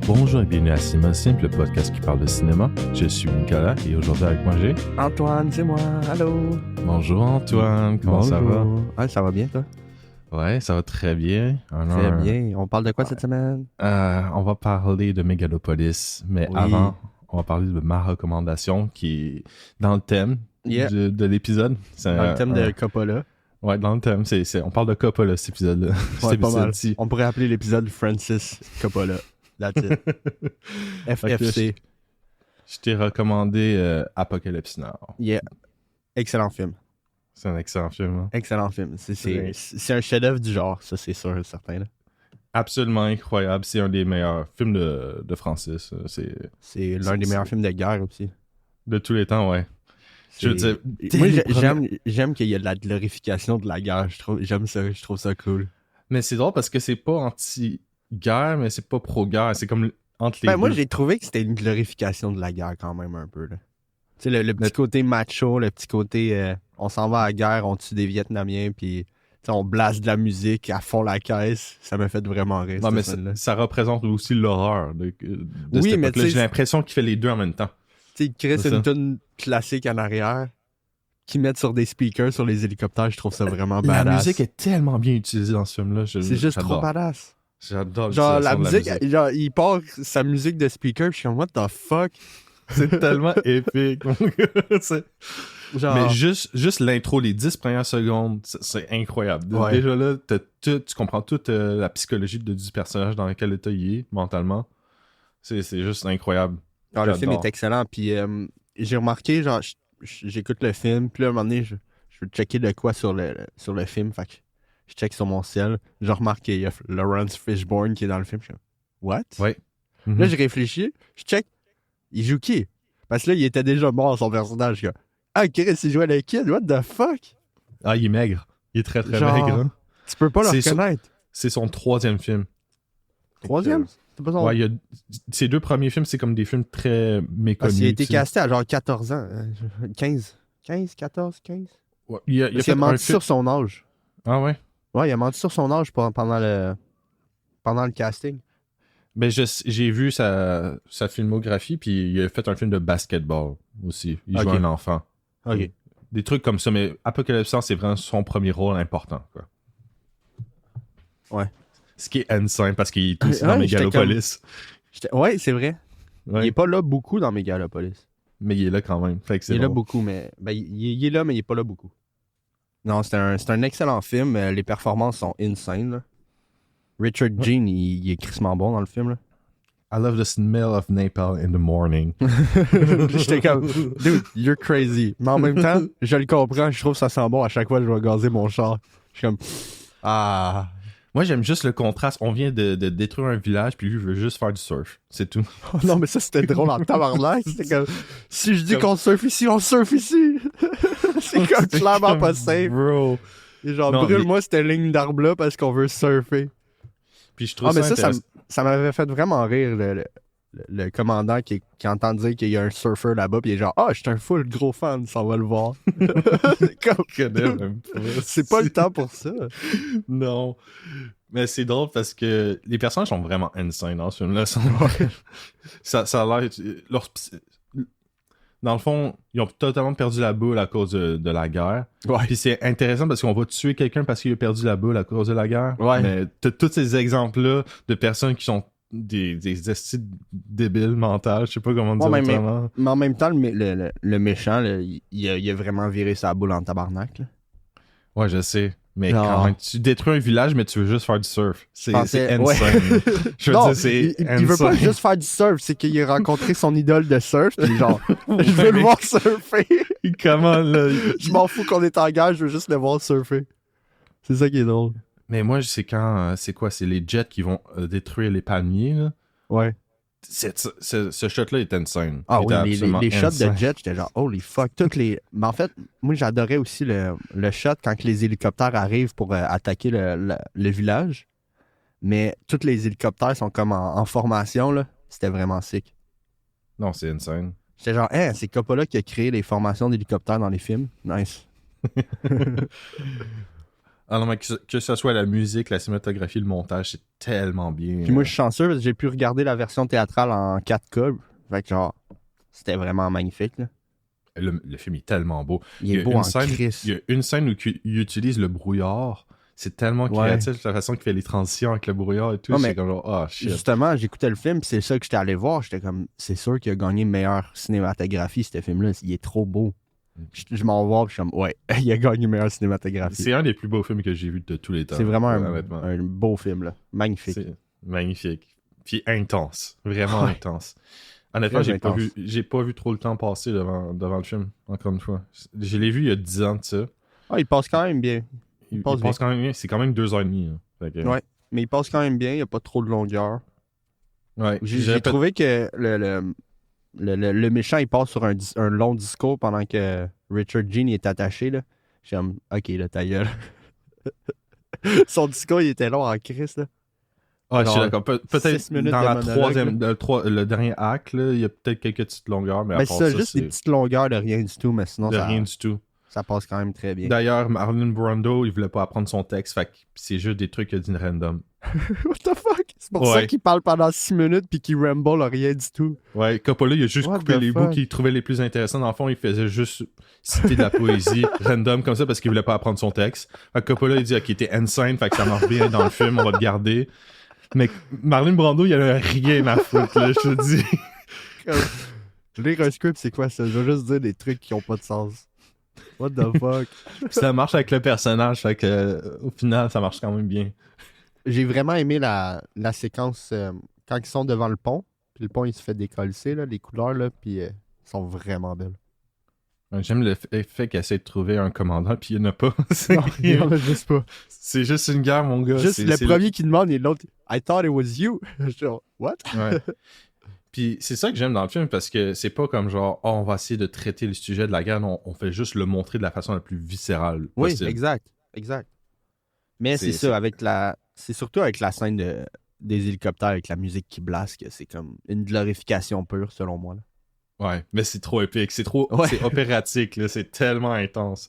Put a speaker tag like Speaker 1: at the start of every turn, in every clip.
Speaker 1: Bonjour et bienvenue à Cinéma Simple, le podcast qui parle de cinéma. Je suis Nicolas et aujourd'hui avec moi j'ai...
Speaker 2: Antoine, c'est moi, allô.
Speaker 1: Bonjour Antoine, comment ça va?
Speaker 2: Ouais, ça va bien, toi?
Speaker 1: Ouais, ça va très bien.
Speaker 2: Très bien. On parle de quoi cette semaine?
Speaker 1: On va parler de Megalopolis, mais
Speaker 2: Oui.
Speaker 1: avant, on va parler de ma recommandation qui est dans le thème de l'épisode. C'est
Speaker 2: Dans le thème de Coppola.
Speaker 1: Ouais, dans le thème. On parle de Coppola, cet épisode-là.
Speaker 2: Ouais, pas mal. On pourrait appeler l'épisode Francis Coppola. That's it. FFC.
Speaker 1: Je t'ai recommandé Apocalypse Now.
Speaker 2: Yeah. Excellent film.
Speaker 1: C'est un excellent film. Hein?
Speaker 2: Excellent film. C'est un chef-d'œuvre du genre, ça c'est sûr et certain. Là.
Speaker 1: Absolument incroyable. C'est un des meilleurs films de Francis.
Speaker 2: C'est l'un des meilleurs films de guerre aussi.
Speaker 1: De tous les temps, ouais. Je veux dire,
Speaker 2: moi, j'aime qu'il y ait de la glorification de la guerre. J'aime ça, je trouve ça cool.
Speaker 1: Mais c'est drôle parce que c'est pas anti-guerre, mais c'est pas pro-guerre. C'est comme entre les deux.
Speaker 2: Moi, j'ai trouvé que c'était une glorification de la guerre quand même un peu. Tu sais, le petit côté macho, le petit côté on s'en va à la guerre, on tue des Vietnamiens, puis on blase de la musique à fond la caisse. Ça m'a fait vraiment rire.
Speaker 1: Non, mais ça représente aussi l'horreur de oui, cette époque-là. J'ai l'impression qu'il fait les deux en même temps.
Speaker 2: Tu sais, Chris, c'est une tune classique en arrière qu'ils mettent sur des speakers sur les hélicoptères. Je trouve ça vraiment badass.
Speaker 1: La musique est tellement bien utilisée dans ce film-là.
Speaker 2: C'est juste trop badass.
Speaker 1: J'adore
Speaker 2: genre la musique. Genre, il part sa musique de speaker, je suis comme, what the fuck?
Speaker 1: C'est tellement épique. Genre... Mais juste l'intro, les 10 premières secondes, c'est incroyable. Ouais. Déjà là, tu comprends toute la psychologie du personnage dans lequel état il est, mentalement. C'est juste incroyable.
Speaker 2: Alors, le film est excellent. Puis j'ai remarqué, genre, j'écoute le film, puis là, à un moment donné, je veux checker de quoi sur le film. Fait que je check sur mon ciel. J'ai remarqué, il y a Lawrence Fishburne qui est dans le film. Je suis comme, what?
Speaker 1: Ouais. Mm-hmm.
Speaker 2: Là, j'ai réfléchi, je check, il joue qui? Parce que là, il était déjà mort, son personnage. Je suis comme, ah, Chris, il jouait le kid, what the fuck?
Speaker 1: Ah, il est maigre. Il est très, très
Speaker 2: genre,
Speaker 1: maigre. Hein?
Speaker 2: Tu peux pas le reconnaître.
Speaker 1: C'est son 3e film.
Speaker 2: 3e?
Speaker 1: C'est pas son... Ouais, ses 2 premiers films, c'est comme des films très méconnus.
Speaker 2: Parce qu'il a été casté à genre 14 ans. 15, 14, 15. Ouais, il a menti sur son âge.
Speaker 1: Ah ouais?
Speaker 2: Ouais, il a menti sur son âge pendant le casting.
Speaker 1: Ben, j'ai vu sa filmographie, puis il a fait un film de basketball aussi. Il joue un enfant.
Speaker 2: OK.
Speaker 1: Des trucs comme ça, mais Apocalypse Now, c'est vraiment son premier rôle important, quoi.
Speaker 2: Ouais.
Speaker 1: Ce qui est insane, parce qu'il est aussi dans Megalopolis.
Speaker 2: Ouais, c'est vrai. Ouais. Il est pas là beaucoup dans Megalopolis.
Speaker 1: Mais il est là quand même. Fait que
Speaker 2: il est là beaucoup, mais... Ben, il est là, mais il est pas là beaucoup. Non, c'est un excellent film. Les performances sont insane, là. Richard Gere, il est crissement bon dans le film, là.
Speaker 1: I love the smell of napalm in the morning.
Speaker 2: J'étais comme, dude, you're crazy. Mais en même temps, je le comprends, je trouve que ça sent bon à chaque fois que je vais gazer mon char. Je suis comme, ah.
Speaker 1: Moi, j'aime juste le contraste. On vient de détruire un village, puis lui, je veux juste faire du surf. C'est tout.
Speaker 2: Oh non, mais ça, c'était drôle en tabarnak. C'était comme, si je dis qu'on surfe ici, on surfe ici. C'est comme clairement pas safe.
Speaker 1: Bro.
Speaker 2: Et genre, brûle-moi cette ligne d'arbre-là parce qu'on veut surfer.
Speaker 1: Puis je trouve
Speaker 2: ça m'avait fait vraiment rire le commandant qui entend dire qu'il y a un surfeur là-bas puis il est genre je suis un full gros fan, ça va le voir. C'est pas le temps pour ça.
Speaker 1: Non. Mais c'est drôle parce que les personnages sont vraiment insane dans ce film-là. Ça a l'air... Dans le fond, ils ont totalement perdu la boule à cause de la guerre.
Speaker 2: Ouais.
Speaker 1: Puis c'est intéressant parce qu'on va tuer quelqu'un parce qu'il a perdu la boule à cause de la guerre.
Speaker 2: Ouais.
Speaker 1: Mais t'as tous ces exemples-là de personnes qui sont des estis débiles mentales. Je sais pas comment dire autrement.
Speaker 2: Mais en même temps, le méchant, là, il a vraiment viré sa boule en tabarnak. Là.
Speaker 1: Ouais, je sais. Mais quand même, tu détruis un village, mais tu veux juste faire du surf. C'est insane. Ouais. Je veux dire, c'est insane.
Speaker 2: Il veut pas juste faire du surf, c'est qu'il a rencontré son idole de surf, puis genre, je veux le voir surfer.
Speaker 1: Comment, là?
Speaker 2: Je m'en fous qu'on est en guerre, je veux juste le voir surfer. C'est ça qui est drôle.
Speaker 1: Mais moi, c'est quand... c'est quoi? C'est les jets qui vont détruire les palmiers, là?
Speaker 2: Ouais.
Speaker 1: Ce shot-là est insane.
Speaker 2: Ah oui, les shots de jet, j'étais genre, holy fuck. Mais en fait, moi, j'adorais aussi le shot quand les hélicoptères arrivent pour attaquer le village. Mais tous les hélicoptères sont comme en formation, là. C'était vraiment sick.
Speaker 1: Non, c'est insane.
Speaker 2: J'étais genre, c'est Coppola qui a créé les formations d'hélicoptères dans les films. Nice.
Speaker 1: Ah non, mais que ce soit la musique, la cinématographie, le montage, c'est tellement bien.
Speaker 2: Puis moi, je suis chanceux parce que j'ai pu regarder la version théâtrale en 4K. Fait que genre, c'était vraiment magnifique, là.
Speaker 1: Le film est tellement beau.
Speaker 2: Il est beau en Christ.
Speaker 1: Il y a une scène où il utilise le brouillard. C'est tellement créatif, la façon qu'il fait les transitions avec le brouillard et tout.
Speaker 2: Non,
Speaker 1: c'est comme genre, oh shit.
Speaker 2: Justement, j'écoutais le film, puis c'est ça que j'étais allé voir. J'étais comme, c'est sûr qu'il a gagné meilleure cinématographie, ce film-là. Il est trop beau. Je m'en vois, puis je suis comme, ouais, il a gagné meilleure cinématographie.
Speaker 1: C'est un des plus beaux films que j'ai vus de tous les temps.
Speaker 2: C'est vraiment un beau film, là. Magnifique.
Speaker 1: C'est magnifique. Puis intense. Vraiment intense. Honnêtement, j'ai pas vu trop le temps passer devant le film, encore une fois. Je l'ai vu il y a 10 ans de ça.
Speaker 2: Ah, il passe quand même bien.
Speaker 1: Il passe quand même bien. C'est quand même 2h30. Hein.
Speaker 2: Ouais, mais il passe quand même bien. Il n'y a pas trop de longueur.
Speaker 1: Ouais.
Speaker 2: J'ai trouvé que le méchant, il passe sur un long discours pendant que Richard Gere est attaché. Là. J'ai comme, ok, là, ta gueule. Son discours, il était long en crise, là.
Speaker 1: Ah, je suis d'accord. Peut-être dans le dernier acte, là, il y a peut-être quelques petites longueurs, mais à part
Speaker 2: ça, juste des petites longueurs de rien du tout, mais sinon,
Speaker 1: rien du tout.
Speaker 2: Ça passe quand même très bien.
Speaker 1: D'ailleurs, Marlon Brando, il voulait pas apprendre son texte, fait que c'est juste des trucs qu'il a dit random.
Speaker 2: What the fuck? C'est pour ça qu'il parle pendant 6 minutes puis qu'il ramble rien du tout.
Speaker 1: Ouais, Coppola, il a juste coupé les bouts qu'il trouvait les plus intéressants. Dans le fond, il faisait juste citer de la poésie random comme ça parce qu'il voulait pas apprendre son texte. Fait que Coppola, il dit, ok, t'es insane, fait que ça marche bien dans le film, on va le garder. Mais Marlon Brando, il en a rien à foutre, là, je te dis.
Speaker 2: Lire un script, c'est quoi ça? Je veux juste dire des trucs qui ont pas de sens. What the fuck?
Speaker 1: Ça marche avec le personnage, fait que au final, ça marche quand même bien.
Speaker 2: J'ai vraiment aimé la séquence quand ils sont devant le pont. Puis le pont, il se fait décoller, là, les couleurs, là, puis sont vraiment belles.
Speaker 1: J'aime le fait qu'il essaie de trouver un commandant, puis il n'y en a pas.
Speaker 2: Non, il n'y en a juste pas.
Speaker 1: C'est juste une guerre, mon gars.
Speaker 2: Juste le premier qui demande et l'autre, I thought it was you. Genre, what?
Speaker 1: Ouais. Puis c'est ça que j'aime dans le film, parce que c'est pas comme genre, oh, on va essayer de traiter le sujet de la guerre, non, on fait juste le montrer de la façon la plus viscérale possible.
Speaker 2: Oui, exact. Mais c'est ça, c'est surtout avec la scène des hélicoptères avec la musique qui blasse que c'est comme une glorification pure, selon moi. Là.
Speaker 1: Ouais, mais c'est trop épique, c'est opératique, là, c'est tellement intense.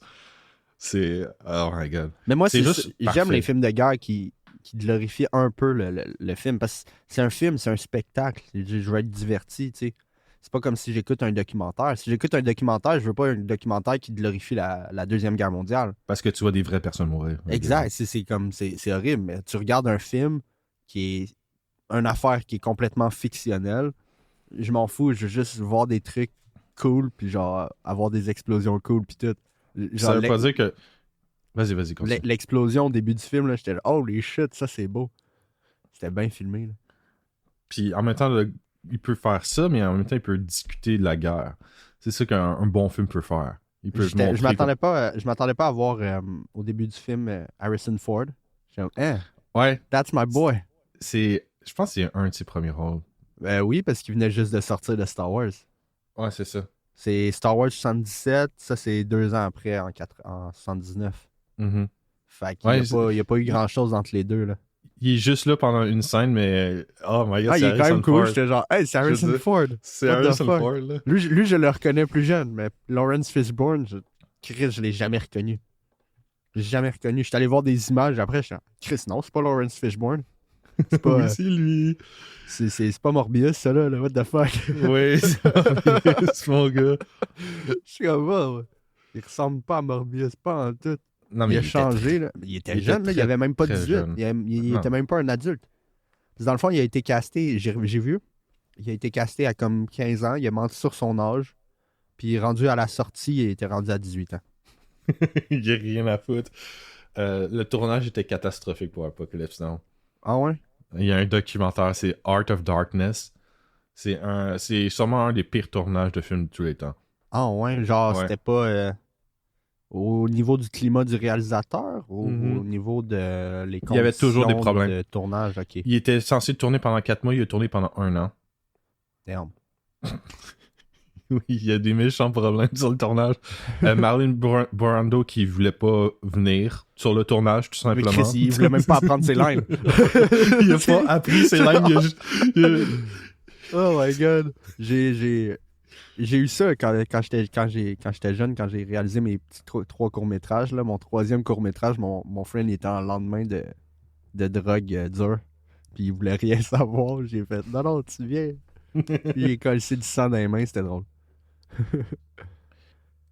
Speaker 1: C'est... Oh my god.
Speaker 2: Mais moi, j'aime les films de guerre qui glorifient un peu le film, parce que c'est un film, c'est un spectacle. Je veux être diverti, tu sais. C'est pas comme si j'écoute un documentaire. Si j'écoute un documentaire, je veux pas un documentaire qui glorifie la Deuxième Guerre mondiale.
Speaker 1: Parce que tu vois des vraies personnes mourir.
Speaker 2: Exact, c'est horrible. Mais tu regardes un film qui est une affaire qui est complètement fictionnelle, je m'en fous, je veux juste voir des trucs cool, puis genre avoir des explosions cool, puis tout. Genre,
Speaker 1: ça veut pas dire que... Vas-y, continue.
Speaker 2: L'explosion au début du film, là, j'étais là, holy shit, ça c'est beau. C'était bien filmé, là.
Speaker 1: Puis en même temps, il peut faire ça, mais en même temps, il peut discuter de la guerre. C'est ça qu'un bon film peut faire. Il peut
Speaker 2: je m'attendais pas à voir au début du film Harrison Ford. J'étais comme,
Speaker 1: ouais.
Speaker 2: That's my boy.
Speaker 1: Je pense que c'est un de ses premiers rôles.
Speaker 2: Oui, parce qu'il venait juste de sortir de Star Wars.
Speaker 1: Ouais, c'est ça.
Speaker 2: C'est Star Wars 77, ça c'est 2 ans après, en 79.
Speaker 1: Mm-hmm.
Speaker 2: Fait qu'il n'y a pas eu grand-chose entre les deux, là.
Speaker 1: Il est juste là pendant une scène, mais... Oh my god, c'est
Speaker 2: il est quand même cool.
Speaker 1: Ford.
Speaker 2: J'étais genre, hey, c'est Harrison Ford.
Speaker 1: C'est Harrison Ford, là.
Speaker 2: Lui, je le reconnais plus jeune, mais Lawrence Fishburne, je l'ai jamais reconnu. Je l'ai jamais reconnu. Je suis allé voir des images après, je suis Chris, non, c'est pas Lawrence Fishburne. C'est pas...
Speaker 1: oui, c'est lui.
Speaker 2: C'est pas Morbius, ça, là. What the fuck?
Speaker 1: Oui, c'est Morbius, mon gars.
Speaker 2: Je suis comme, oh, il ressemble pas à Morbius, pas en tout.
Speaker 1: Non, mais
Speaker 2: il a changé, là. Il était jeune, là. Il avait même pas 18. Il était même pas un adulte. Dans le fond, il a été casté, j'ai vu, il a été casté à comme 15 ans, il a menti sur son âge, puis rendu à la sortie, il était rendu à 18 ans.
Speaker 1: Il n'y a rien à foutre. Le tournage était catastrophique pour Apocalypse Now.
Speaker 2: Ah ouais?
Speaker 1: Il y a un documentaire, c'est Art of Darkness. C'est sûrement un des pires tournages de films de tous les temps.
Speaker 2: Ah ouais? Genre, c'était pas... au niveau du climat du réalisateur ou au niveau de les conditions
Speaker 1: il y avait toujours des problèmes
Speaker 2: de tournage, ok.
Speaker 1: Il était censé tourner pendant 4 mois, il a tourné pendant 1 an.
Speaker 2: Damn.
Speaker 1: Oui, il y a des méchants problèmes sur le tournage. Marlon Brando qui voulait pas venir sur le tournage, tout simplement.
Speaker 2: Mais Chris, il voulait même pas apprendre ses lines.
Speaker 1: Il a pas appris ses lines.
Speaker 2: Oh my god. J'ai J'ai eu ça quand j'étais jeune, quand j'ai réalisé mes petits 3 courts-métrages. Là, mon 3e court-métrage, mon friend était en lendemain de drogue dure. Puis il voulait rien savoir. J'ai fait non, tu viens. Puis il est collé du sang dans les mains, c'était drôle.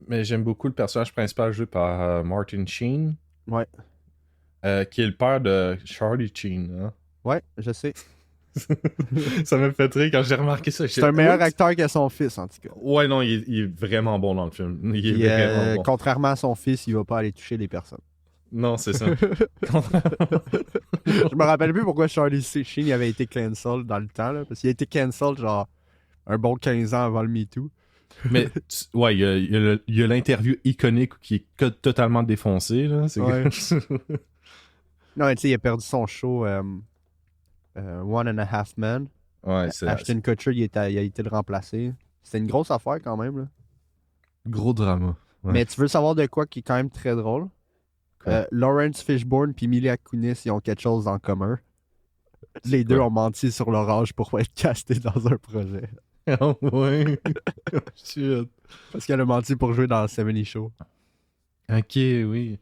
Speaker 1: Mais j'aime beaucoup le personnage principal joué par Martin Sheen.
Speaker 2: Ouais.
Speaker 1: Qui est le père de Charlie Sheen. Hein?
Speaker 2: Ouais, je sais.
Speaker 1: Ça m'a fait rire quand j'ai remarqué ça.
Speaker 2: C'est un meilleur acteur que son fils, en tout cas.
Speaker 1: Ouais, non, il est vraiment bon dans le film. Il est vraiment bon.
Speaker 2: Contrairement à son fils, il va pas aller toucher les personnes.
Speaker 1: Non, c'est ça.
Speaker 2: Je me rappelle plus pourquoi Charlie Sheen avait été cancel dans le temps, là, parce qu'il a été cancel genre un bon 15 ans avant le MeToo.
Speaker 1: Mais ouais, il y a l'interview iconique qui est totalement défoncée. Là.
Speaker 2: Ouais. Non, tu sais, il a perdu son show One and a Half Men.
Speaker 1: Ouais, c'est
Speaker 2: Ashton Kutcher, il a été le remplacer. C'était une grosse affaire quand même. Là.
Speaker 1: Gros drama. Ouais.
Speaker 2: Mais tu veux savoir de quoi qui est quand même très drôle? Lawrence Fishburne puis Mila Kunis, ils ont quelque chose en commun. Les deux ont menti sur leur âge pour être castés dans un projet.
Speaker 1: Oh ouais. Shit.
Speaker 2: Parce qu'elle a menti pour jouer dans 70 Show.
Speaker 1: Ok, oui.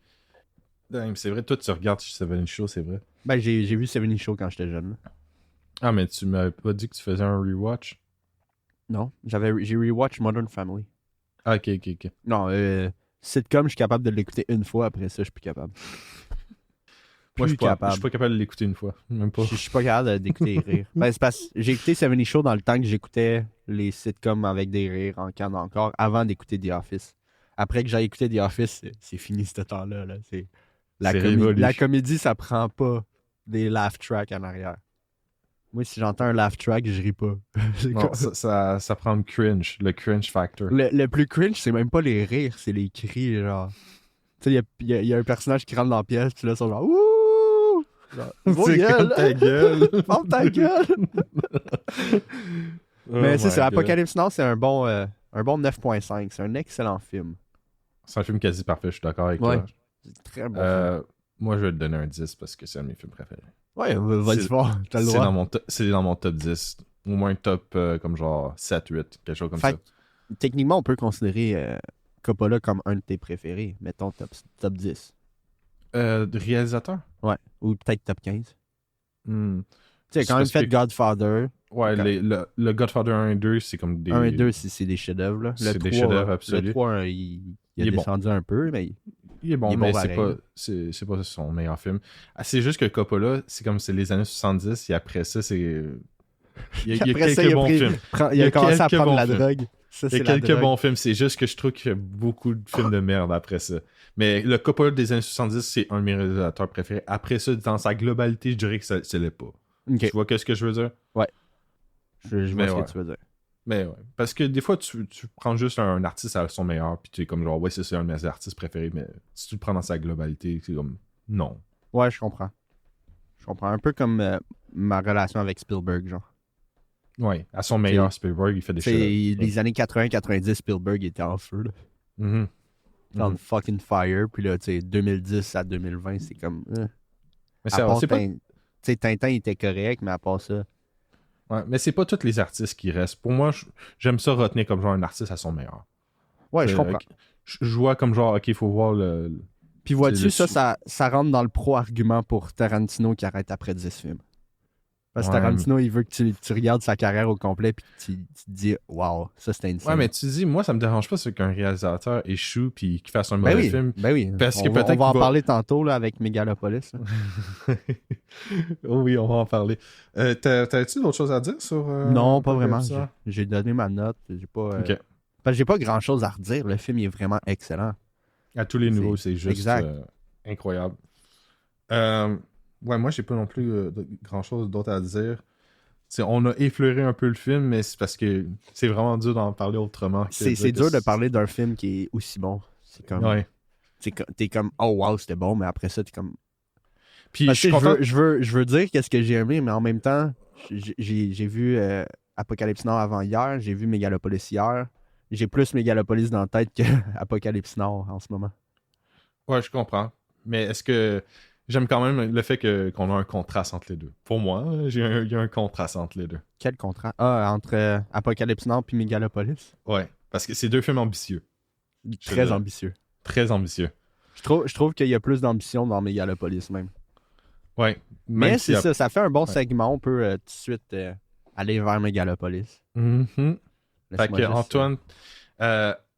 Speaker 1: Damn, c'est vrai, toi tu regardes 70 Show, c'est vrai.
Speaker 2: Ben j'ai vu 70 Show quand j'étais jeune. Là.
Speaker 1: Ah, mais tu m'avais pas dit que tu faisais un rewatch?
Speaker 2: Non, j'ai rewatch Modern Family.
Speaker 1: Ah, ok.
Speaker 2: Non, sitcom, je suis capable de l'écouter une fois, après ça, je suis plus capable.
Speaker 1: Moi, je suis pas capable de l'écouter une fois. Même pas.
Speaker 2: Je suis pas capable d'écouter les rires. Ben, c'est parce que j'ai écouté 70 Show dans le temps que j'écoutais les sitcoms avec des rires en canne encore, avant d'écouter The Office. Après que j'ai écouté The Office, c'est fini ce temps-là. Là. La comédie, ça prend pas des laugh tracks en arrière. Moi, si j'entends un laugh track, je ris pas.
Speaker 1: Non, ça prend le cringe factor.
Speaker 2: Le plus cringe, c'est même pas les rires, c'est les cris, genre. Tu sais, il y a un personnage qui rentre dans la pièce, puis là, ils sont genre « Ouh! »
Speaker 1: C'est comme ta gueule.
Speaker 2: Ferme ta gueule! Mais c'est ça, Apocalypse Now, c'est un bon 9.5. C'est un excellent film.
Speaker 1: C'est un film quasi parfait, je suis d'accord avec toi.
Speaker 2: C'est très bon film.
Speaker 1: Moi, je vais te donner un 10 parce que c'est un de mes films préférés.
Speaker 2: Ouais, vas-y voir, t'as le droit.
Speaker 1: C'est dans mon top 10. Au moins top comme genre 7-8, quelque chose comme ça.
Speaker 2: Techniquement, on peut considérer Coppola comme un de tes préférés. Mettons top 10.
Speaker 1: Réalisateur?
Speaker 2: Ouais, ou peut-être top 15. Tu sais, quand même fait Godfather.
Speaker 1: Ouais, le Godfather 1 et 2, c'est comme des...
Speaker 2: 1 et 2, c'est des chefs-d'œuvre.
Speaker 1: C'est des chefs-d'œuvre absolus.
Speaker 2: Le 3, il a descendu un peu, mais...
Speaker 1: Il est bon, mais c'est pas son meilleur film. C'est juste que Coppola, c'est les années 70, et après ça, c'est... Il y a quelques bons films.
Speaker 2: Il a commencé à prendre la drogue.
Speaker 1: Il y a quelques bons films, c'est juste que je trouve qu'il y a beaucoup de films de merde après ça. Mais le Coppola des années 70, c'est un de mes réalisateurs préférés. Après ça, dans sa globalité, je dirais que ça l'est pas.
Speaker 2: Okay.
Speaker 1: Tu vois ce que je veux dire?
Speaker 2: Ouais. Je vois ce que tu veux dire.
Speaker 1: Mais ouais. Parce que des fois, tu prends juste un artiste à son meilleur, puis tu es comme genre, ouais, c'est un de mes artistes préférés, mais si tu le prends dans sa globalité, c'est comme, non.
Speaker 2: Ouais, je comprends. Un peu comme ma relation avec Spielberg, genre.
Speaker 1: Ouais, à son meilleur, Spielberg, il fait des choses.
Speaker 2: Les années 80-90, Spielberg était en feu, là. On fucking fire, puis là, tu sais, 2010 à 2020, c'est comme...
Speaker 1: Mais c'est pas...
Speaker 2: Tu sais, Tintin, il était correct, mais à part ça...
Speaker 1: Ouais, mais c'est pas tous les artistes qui restent. Pour moi, j'aime ça retenir comme genre un artiste à son meilleur.
Speaker 2: Ouais, je comprends.
Speaker 1: Je vois comme genre, ok, il faut voir le...
Speaker 2: Puis vois-tu, ça rentre dans le pro-argument pour Tarantino qui arrête après 10 films. Parce que Tarantino, il veut que tu regardes sa carrière au complet puis que tu te dis « Wow, ça c'était insane ».
Speaker 1: Ouais, mais tu dis, moi, ça me dérange pas qu'un réalisateur échoue puis qu'il fasse un mauvais film.
Speaker 2: Ben oui,
Speaker 1: parce que
Speaker 2: on va en parler tantôt là, avec Megalopolis.
Speaker 1: Oh oui, on va en parler. T'as-tu d'autres choses à dire sur...
Speaker 2: non, pas vraiment. J'ai donné ma note. J'ai pas,
Speaker 1: parce
Speaker 2: que j'ai pas grand-chose à redire. Le film il est vraiment excellent.
Speaker 1: À tous les niveaux, c'est juste incroyable. Ouais, moi, j'ai pas non plus grand-chose d'autre à dire. T'sais, on a effleuré un peu le film, mais c'est parce que c'est vraiment dur d'en parler autrement.
Speaker 2: C'est dur de parler d'un film qui est aussi bon. C'est comme...
Speaker 1: Ouais.
Speaker 2: T'es comme « Oh wow, c'était bon », mais après ça, t'es comme...
Speaker 1: Puis
Speaker 2: je veux dire qu'est-ce que j'ai aimé, mais en même temps, j'ai vu Apocalypse Now avant hier, j'ai vu Megalopolis hier. J'ai plus Megalopolis dans la tête que Apocalypse Now en ce moment.
Speaker 1: Ouais, je comprends. Mais est-ce que... J'aime quand même le fait qu'on a un contraste entre les deux. Pour moi, il y a un contraste entre les deux.
Speaker 2: Quel contraste? Ah, entre Apocalypse Now et Megalopolis?
Speaker 1: Ouais, parce que c'est deux films ambitieux.
Speaker 2: Très ambitieux.
Speaker 1: Très ambitieux.
Speaker 2: Je trouve qu'il y a plus d'ambition dans Megalopolis même.
Speaker 1: Ouais.
Speaker 2: Mais c'est ça fait un bon segment. On peut tout de suite aller vers Megalopolis.
Speaker 1: Mm-hmm. Fait que Antoine,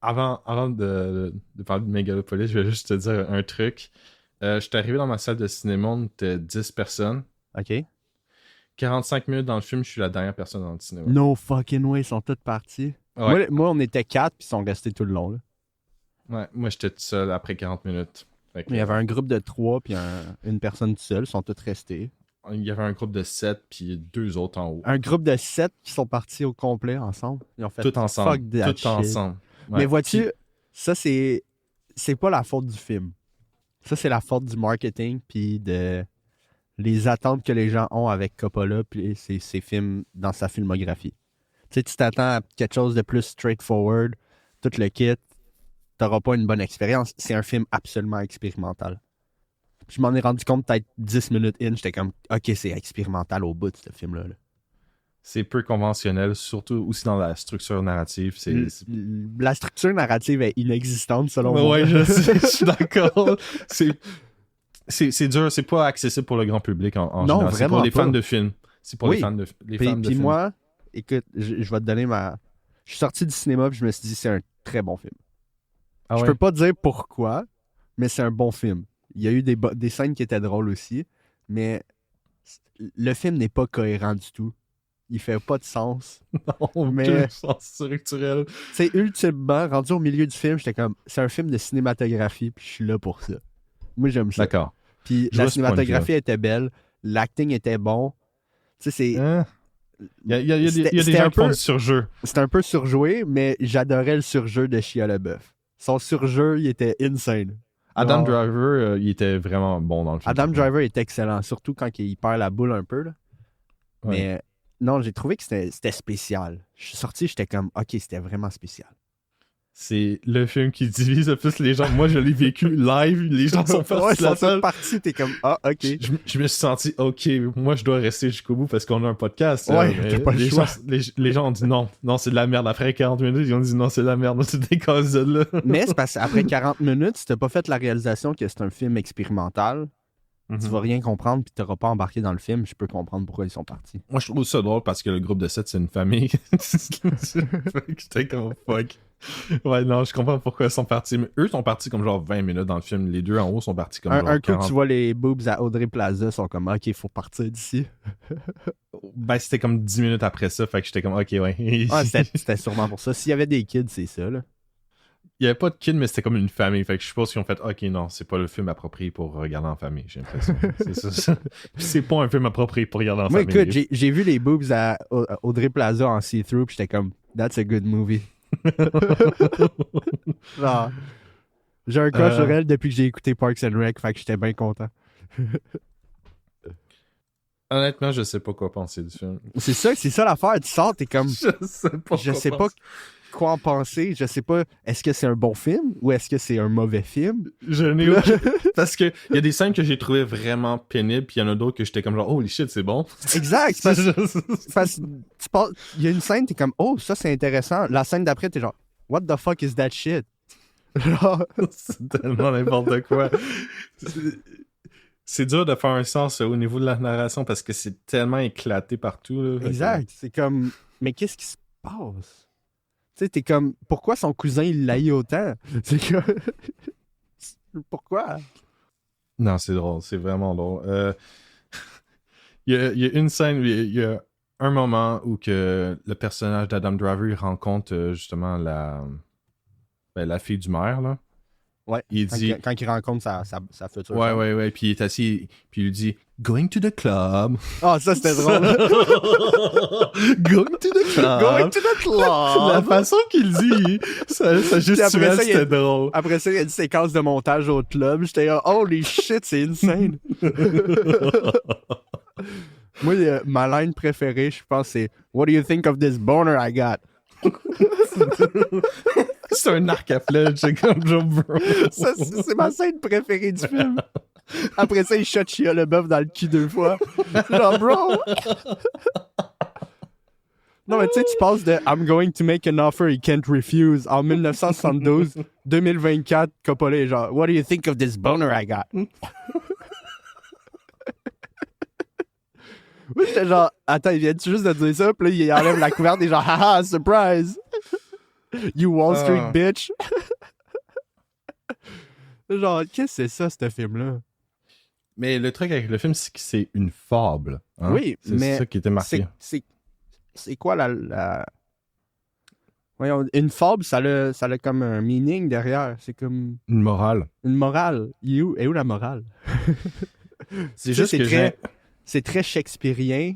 Speaker 1: avant de parler de Megalopolis, je vais juste te dire un truc. Je suis arrivé dans ma salle de cinéma, on était 10 personnes.
Speaker 2: OK.
Speaker 1: 45 minutes dans le film, je suis la dernière personne dans le cinéma.
Speaker 2: No fucking way, ils sont tous partis.
Speaker 1: Ouais.
Speaker 2: Moi, on était 4 puis ils sont restés tout le long. Là.
Speaker 1: Ouais, moi j'étais tout seul après 40 minutes.
Speaker 2: Il y avait un groupe de 3 puis une personne seule, ils sont tous restés.
Speaker 1: Il y avait un groupe de 7 puis 2 autres en haut.
Speaker 2: Un groupe de 7 qui sont partis au complet ensemble. Ils ont fait
Speaker 1: tout ensemble.
Speaker 2: Fuck that shit.
Speaker 1: Ensemble. Ouais.
Speaker 2: Mais vois-tu, ça c'est pas la faute du film. Ça c'est la faute du marketing puis de les attentes que les gens ont avec Coppola puis ses films dans sa filmographie. Tu sais, tu t'attends à quelque chose de plus straightforward, tout le kit, t'auras pas une bonne expérience. C'est un film absolument expérimental. Je m'en ai rendu compte peut-être 10 minutes in, j'étais comme, ok, c'est expérimental au bout de ce film-là. Là.
Speaker 1: C'est peu conventionnel, surtout aussi dans la structure narrative.
Speaker 2: La structure narrative est inexistante selon moi.
Speaker 1: Ouais, je sais, je suis d'accord. C'est dur, c'est pas accessible pour le grand public en
Speaker 2: non,
Speaker 1: général. C'est pour les fans de films. C'est pour les fans de films.
Speaker 2: Puis moi, écoute, je vais te donner ma... Je suis sorti du cinéma et je me suis dit c'est un très bon film.
Speaker 1: Ah
Speaker 2: je peux pas dire pourquoi, mais c'est un bon film. Il y a eu des scènes qui étaient drôles aussi, mais le film n'est pas cohérent du tout. Il fait pas de sens.
Speaker 1: Non, mais sens structurel.
Speaker 2: C'est ultimement, rendu au milieu du film, j'étais comme, c'est un film de cinématographie, puis je suis là pour ça. Moi, j'aime ça.
Speaker 1: D'accord.
Speaker 2: Puis la cinématographie était belle, l'acting était bon. Tu sais, c'est...
Speaker 1: Il y a des gens qui font du surjeu.
Speaker 2: C'était un peu surjoué, mais j'adorais le surjeu de Shia LaBeouf. Son surjeu, il était insane.
Speaker 1: Adam Driver, il était vraiment bon dans le film.
Speaker 2: Adam Driver est excellent, surtout quand il perd la boule un peu. Là. Ouais. Mais non, j'ai trouvé que c'était spécial. Je suis sorti, j'étais comme, ok, c'était vraiment spécial.
Speaker 1: C'est le film qui divise le plus les gens. Moi, je l'ai vécu live. Les gens sont partis de la salle.
Speaker 2: T'es comme, ah, ok.
Speaker 1: Je me suis senti, ok, moi, je dois rester jusqu'au bout parce qu'on a un podcast.
Speaker 2: Ouais, t'as pas le choix.
Speaker 1: Les gens ont dit non, c'est de la merde. Après 40 minutes, ils ont dit non, c'est de la merde. C'est des cases de là.
Speaker 2: Mais c'est parce qu'après 40 minutes, si t'as pas fait la réalisation que c'est un film expérimental, tu vas rien comprendre puis t'auras pas embarqué dans le film. Je peux comprendre pourquoi ils sont partis.
Speaker 1: Moi, je trouve ça drôle parce que le groupe de 7, c'est une famille. J'étais comme fuck. Ouais, non, je comprends pourquoi ils sont partis. Mais eux sont partis comme genre 20 minutes dans le film. Les deux en haut sont partis comme genre 40.
Speaker 2: Un coup, tu vois les boobs à Audrey Plaza sont comme, ok, il faut partir d'ici.
Speaker 1: Ben, c'était comme 10 minutes après ça. Fait que j'étais comme, ok, ouais.
Speaker 2: C'était sûrement pour ça. S'il y avait des kids, c'est ça, là.
Speaker 1: Il n'y avait pas de kids, mais c'était comme une famille. Fait que je suppose qu'ils ont fait, ok, non, c'est pas le film approprié pour regarder en famille. J'ai l'impression. C'est ça. C'est pas un film approprié pour regarder en famille.
Speaker 2: Moi, écoute, j'ai vu les boobs à Audrey Plaza en see-through, puis j'étais comme, that's a good movie. Genre, j'ai un crush sur elle depuis que j'ai écouté Parks and Rec, fait que j'étais bien content.
Speaker 1: Honnêtement, je sais pas quoi penser du film.
Speaker 2: C'est ça l'affaire. Tu sors, t'es comme,
Speaker 1: je sais pas
Speaker 2: quoi en penser. Je sais pas, est-ce que c'est un bon film ou est-ce que c'est un mauvais film?
Speaker 1: Je n'ai parce que il y a des scènes que j'ai trouvées vraiment pénibles, puis il y en a d'autres que j'étais comme genre, holy shit, c'est bon.
Speaker 2: Exact. Parce il y a une scène, t'es comme, oh, ça c'est intéressant. La scène d'après, t'es genre, what the fuck is that shit?
Speaker 1: C'est tellement n'importe quoi. C'est dur de faire un sens au niveau de la narration parce que c'est tellement éclaté partout. Là.
Speaker 2: Exact. C'est comme, mais qu'est-ce qui se passe? Tu sais, t'es comme, pourquoi son cousin, il l'haït autant? C'est comme... Pourquoi?
Speaker 1: Non, c'est drôle. C'est vraiment drôle. Il y a une scène, il y a un moment où que le personnage d'Adam Driver il rencontre justement la fille du maire, là.
Speaker 2: Ouais, quand il rencontre sa future
Speaker 1: femme. Ouais. Puis il est assis, puis il lui dit « Going to the club ».
Speaker 2: Ah, ça, c'était drôle.
Speaker 1: Going to the club.
Speaker 2: Going to the club.
Speaker 1: La façon qu'il dit, ça gestuelle, c'était drôle.
Speaker 2: Après ça, il y a une séquence de montage au club. J'étais là, holy shit, c'est insane. Moi, ma line préférée, je pense, c'est « What do you think of this boner I got? »
Speaker 1: C'est un arc à flèche, c'est comme Joe Bro.
Speaker 2: C'est ma scène préférée du film. Après ça, il shot Shia LaBeouf dans le cul 2 fois. Genre, bro! Non, mais tu sais, tu passes de I'm going to make an offer he can't refuse en 1972, 2024, Coppola est genre, what do you think of this boner I got? Oui, j'étais genre, attends, il vient juste de dire ça, puis là, il enlève la couverte et genre, haha, surprise! You Wall Street bitch! Genre, qu'est-ce que c'est ça, ce film-là?
Speaker 1: Mais le truc avec le film, c'est que c'est une fable. Hein?
Speaker 2: Oui, mais
Speaker 1: c'est ça qui était marqué.
Speaker 2: C'est quoi la... Voyons, une fable, ça a comme un meaning derrière. C'est comme...
Speaker 1: Une morale.
Speaker 2: Une morale. Et où la morale?
Speaker 1: C'est juste que
Speaker 2: c'est très shakespearien,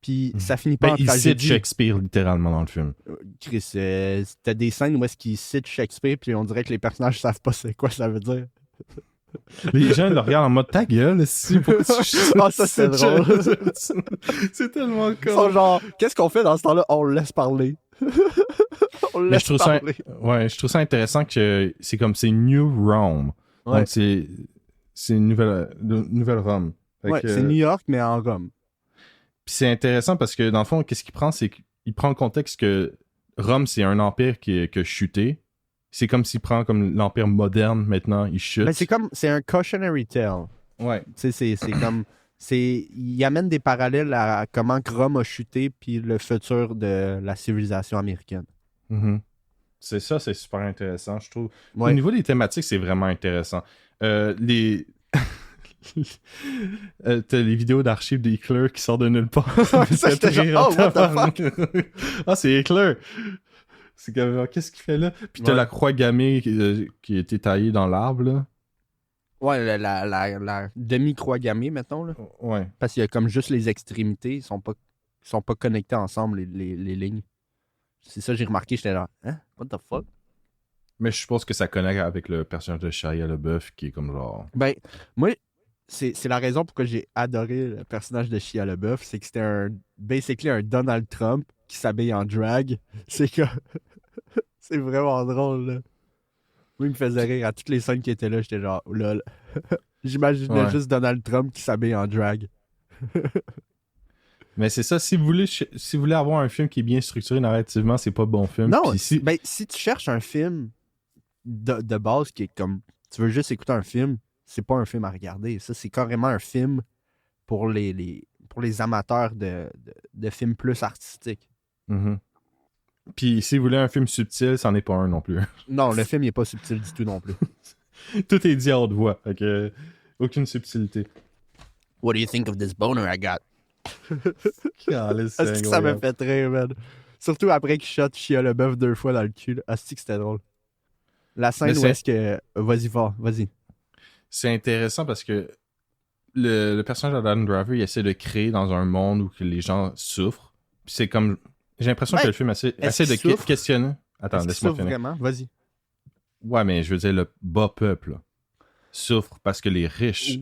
Speaker 2: puis ça finit pas en tragédie.
Speaker 1: Il cite Shakespeare littéralement dans le film.
Speaker 2: Chris, t'as des scènes où est-ce qu'il cite Shakespeare, puis on dirait que les personnages savent pas c'est quoi ça veut dire.
Speaker 1: Les gens le regardent en mode ta gueule, si
Speaker 2: Ah, ça c'est drôle.
Speaker 1: C'est tellement con.
Speaker 2: Ils sont genre, qu'est-ce qu'on fait dans ce temps-là? On le laisse parler. On le laisse parler.
Speaker 1: Je trouve ça intéressant que c'est comme c'est New Rome. Ouais. Donc c'est une nouvelle Rome.
Speaker 2: Ouais, c'est New York, mais en Rome.
Speaker 1: Puis c'est intéressant parce que dans le fond, qu'est-ce qu'il prend? C'est qu'il prend le contexte que Rome, c'est un empire qui a chuté. C'est comme s'il prend comme l'empire moderne maintenant, il chute.
Speaker 2: Ben c'est un cautionary tale.
Speaker 1: Ouais.
Speaker 2: C'est comme il amène des parallèles à comment Rome a chuté puis le futur de la civilisation américaine.
Speaker 1: Mm-hmm. C'est super intéressant, je trouve. Ouais. Au niveau des thématiques, c'est vraiment intéressant. T'as les vidéos d'archives d'Hickler qui sortent de nulle part.
Speaker 2: Ça, j'étais genre, oh, what the fuck?
Speaker 1: Ah, c'est Hickler! C'est comme, qu'est-ce qu'il fait là? Puis t'as la croix gammée qui a été taillée dans l'arbre, là.
Speaker 2: Ouais, la demi-croix gammée, mettons, là.
Speaker 1: Ouais.
Speaker 2: Parce qu'il y a comme juste les extrémités, ils sont pas connectés ensemble, les lignes. C'est ça, j'ai remarqué, j'étais là, hein? What the fuck?
Speaker 1: Mais je suppose que ça connecte avec le personnage de Shia LaBeouf qui est comme genre...
Speaker 2: Ben, moi, c'est la raison pourquoi j'ai adoré le personnage de Shia LaBeouf, c'est que c'était basically un Donald Trump qui s'habille en drag. C'est que... c'est vraiment drôle, là. Moi, il me faisait rire à toutes les scènes qui étaient là, j'étais genre, lol. J'imaginais juste Donald Trump qui s'habille en drag.
Speaker 1: Mais c'est ça, si vous voulez avoir un film qui est bien structuré narrativement, c'est pas bon film.
Speaker 2: Non, si tu cherches un film de base qui est comme, tu veux juste écouter un film, c'est pas un film à regarder. Ça, c'est carrément un film pour les amateurs de films plus artistiques.
Speaker 1: Mm-hmm. Puis si vous voulez un film subtil, c'en est pas un non plus.
Speaker 2: Non, le film n'est pas subtil du tout non plus.
Speaker 1: Tout est dit à haute voix. Fait aucune subtilité.
Speaker 2: What do you think of this boner I got?
Speaker 1: Est-ce
Speaker 2: que ça m'a fait rire, man? Surtout après qu'il shot Shia LaBeouf 2 fois dans le cul. Est-ce que c'était drôle? La scène où est-ce que... Vas-y.
Speaker 1: C'est intéressant parce que le personnage d'Adam Driver, il essaie de créer dans un monde où que les gens souffrent. Puis c'est comme... J'ai l'impression que le film essaie de questionner... Attends, laisse-moi finir.
Speaker 2: Vraiment? Vas-y.
Speaker 1: Ouais, mais je veux dire, le bas peuple souffre parce que les riches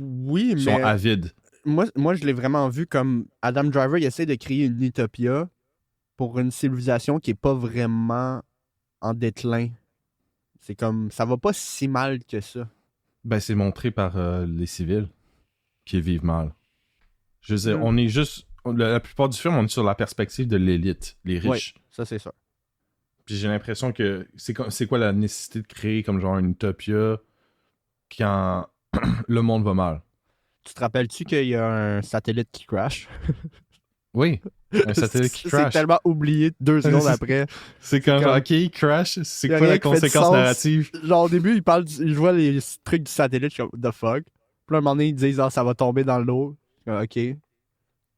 Speaker 1: sont avides.
Speaker 2: Moi, je l'ai vraiment vu comme Adam Driver, il essaie de créer une utopia pour une civilisation qui est pas vraiment en déclin. C'est comme, ça va pas si mal que ça.
Speaker 1: Ben, c'est montré par les civils qui vivent mal. Je veux dire, on est juste... La plupart du film, on est sur la perspective de l'élite, les riches.
Speaker 2: Oui, ça c'est ça.
Speaker 1: Puis j'ai l'impression que c'est quoi la nécessité de créer comme genre une utopia quand le monde va mal.
Speaker 2: Tu te rappelles-tu qu'il y a un satellite qui crash?
Speaker 1: Oui, un satellite qui crash.
Speaker 2: C'est tellement oublié 2 secondes après.
Speaker 1: C'est comme, ok, il crash, c'est quoi la conséquence narrative?
Speaker 2: Genre au début, il voit les trucs du satellite, je suis comme, the fuck. Puis là, un moment donné, ils disent, ça va tomber dans l'eau. Ok.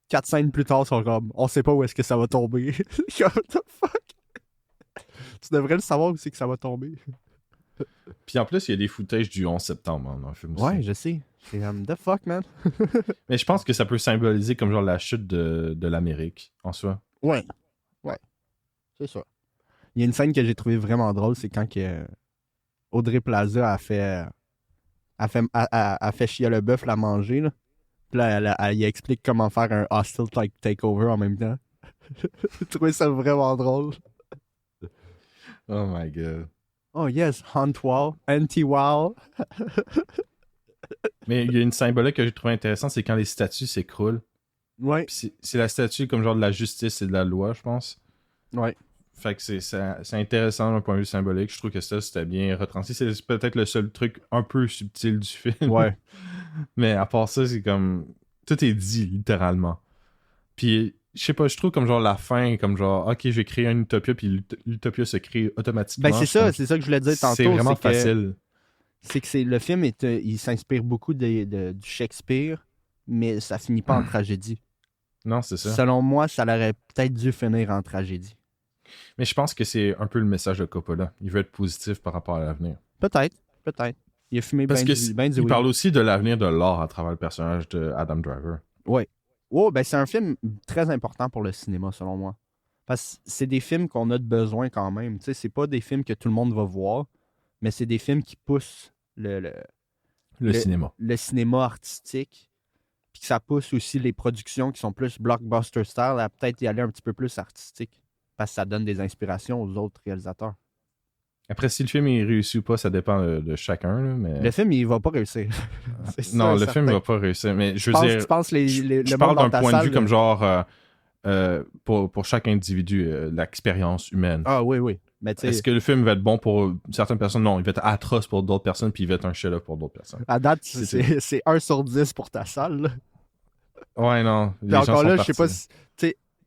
Speaker 2: 4 scènes plus tard, ils sont comme, on sait pas où est-ce que ça va tomber. What the fuck? Tu devrais le savoir où c'est que ça va tomber.
Speaker 1: Puis en plus, il y a des footages du 11 septembre dans le film aussi.
Speaker 2: Ouais, je sais. C'est the fuck, man.
Speaker 1: Mais je pense que ça peut symboliser comme genre la chute de l'Amérique, en soi.
Speaker 2: Ouais. C'est ça. Il y a une scène que j'ai trouvée vraiment drôle, c'est quand Audrey Plaza a fait Shia LaBeouf la manger, là. Puis là, elle explique comment faire un hostile takeover en même temps. J'ai trouvé ça vraiment drôle.
Speaker 1: Oh my god.
Speaker 2: Oh yes, hunt wall, anti-wall.
Speaker 1: Mais il y a une symbolique que j'ai trouvé intéressante, c'est quand les statues s'écroulent.
Speaker 2: Ouais.
Speaker 1: Puis c'est la statue comme genre de la justice et de la loi, je pense.
Speaker 2: Ouais.
Speaker 1: Fait que c'est intéressant d'un point de vue symbolique. Je trouve que ça, c'était bien retranscrit. C'est peut-être le seul truc un peu subtil du film.
Speaker 2: Ouais.
Speaker 1: Mais à part ça, c'est comme... Tout est dit, littéralement. Puis, je sais pas, je trouve comme genre la fin, comme genre, ok, je vais créer une utopia, puis l'utopia se crée automatiquement.
Speaker 2: Ben, c'est ça que je voulais dire tantôt.
Speaker 1: C'est vraiment facile.
Speaker 2: C'est que le film, il s'inspire beaucoup du Shakespeare, mais ça finit pas en tragédie.
Speaker 1: Non, c'est ça.
Speaker 2: Selon moi, ça aurait peut-être dû finir en tragédie.
Speaker 1: Mais je pense que c'est un peu le message de Coppola. Il veut être positif par rapport à l'avenir.
Speaker 2: Peut-être. Il a fumé bien du
Speaker 1: il parle aussi de l'avenir de l'art à travers le personnage de Adam Driver.
Speaker 2: Oui. Oh, ben c'est un film très important pour le cinéma, selon moi. Parce que c'est des films qu'on a de besoin quand même. Tu sais, c'est pas des films que tout le monde va voir, mais c'est des films qui poussent le
Speaker 1: cinéma.
Speaker 2: Le cinéma artistique. Puis que ça pousse aussi les productions qui sont plus blockbuster style à peut-être y aller un petit peu plus artistique. Parce que ça donne des inspirations aux autres réalisateurs.
Speaker 1: Après, si le film est réussi ou pas, ça dépend de chacun. Là, mais...
Speaker 2: Le film, il va pas réussir.
Speaker 1: Non, le film, il va pas réussir. Mais je veux dire,
Speaker 2: tu penses
Speaker 1: je parle d'un point de vue comme genre pour chaque individu, l'expérience humaine.
Speaker 2: Ah oui. Mais
Speaker 1: est-ce que le film va être bon pour certaines personnes? Non, il va être atroce pour d'autres personnes, puis il va être un chef-d'œuvre pour d'autres personnes.
Speaker 2: À date, c'est 1 sur 10 pour ta salle. Là.
Speaker 1: Ouais, non.
Speaker 2: Les gens encore là, je sais pas si...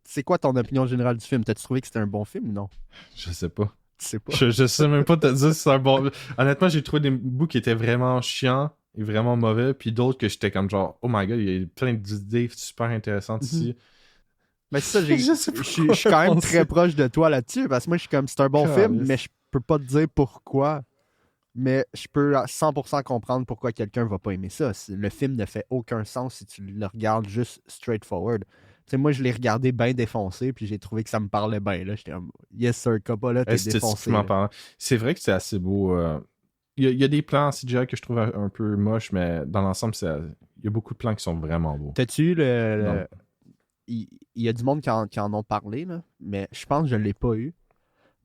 Speaker 2: C'est quoi ton opinion générale du film? T'as-tu trouvé que c'était un bon film ou non?
Speaker 1: Je sais pas.
Speaker 2: Tu sais pas.
Speaker 1: Je sais même pas te dire si c'est un bon... Honnêtement, j'ai trouvé des bouts qui étaient vraiment chiants et vraiment mauvais, puis d'autres que j'étais comme genre, oh my god, il y a plein d'idées super intéressantes ici.
Speaker 2: Mais c'est ça, je suis quand même très proche de toi là-dessus, parce que moi, je suis comme, c'est un bon film, mais je peux pas te dire pourquoi. Mais je peux à 100% comprendre pourquoi quelqu'un va pas aimer ça. Le film ne fait aucun sens si tu le regardes juste straightforward. Tu sais, moi, je l'ai regardé bien défoncé, puis j'ai trouvé que ça me parlait bien. J'étais comme, yes sir, Coppola, t'es défoncé.
Speaker 1: C'est vrai que c'est assez beau. Il y a des plans en CGI que je trouve un peu moches, mais dans l'ensemble, il y a beaucoup de plans qui sont vraiment beaux.
Speaker 2: T'as-tu eu il y a du monde qui en ont parlé, là, mais je pense que je l'ai pas eu.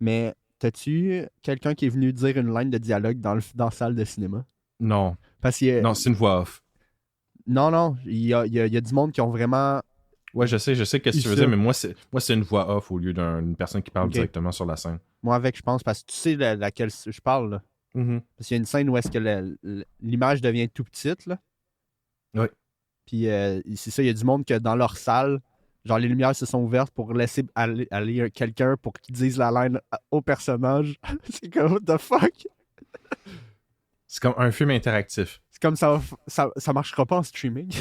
Speaker 2: Mais t'as-tu eu quelqu'un qui est venu dire une ligne de dialogue dans la salle de cinéma?
Speaker 1: Non.
Speaker 2: Parce
Speaker 1: non, c'est une voix off.
Speaker 2: Non, il y a du monde qui ont vraiment...
Speaker 1: Ouais, je sais qu'est-ce que tu veux dire, mais moi, c'est une voix off au lieu d'une personne qui parle directement sur la scène.
Speaker 2: Moi, je pense, parce que tu sais laquelle je parle, là.
Speaker 1: Mm-hmm.
Speaker 2: Parce qu'il y a une scène où est-ce que l'image devient tout petite, là.
Speaker 1: Oui.
Speaker 2: Puis c'est ça, il y a du monde que dans leur salle, genre les lumières se sont ouvertes pour laisser aller quelqu'un pour qu'il dise la ligne au personnage. C'est comme, what the fuck?
Speaker 1: C'est comme un film interactif.
Speaker 2: C'est comme ça marchera pas en streaming.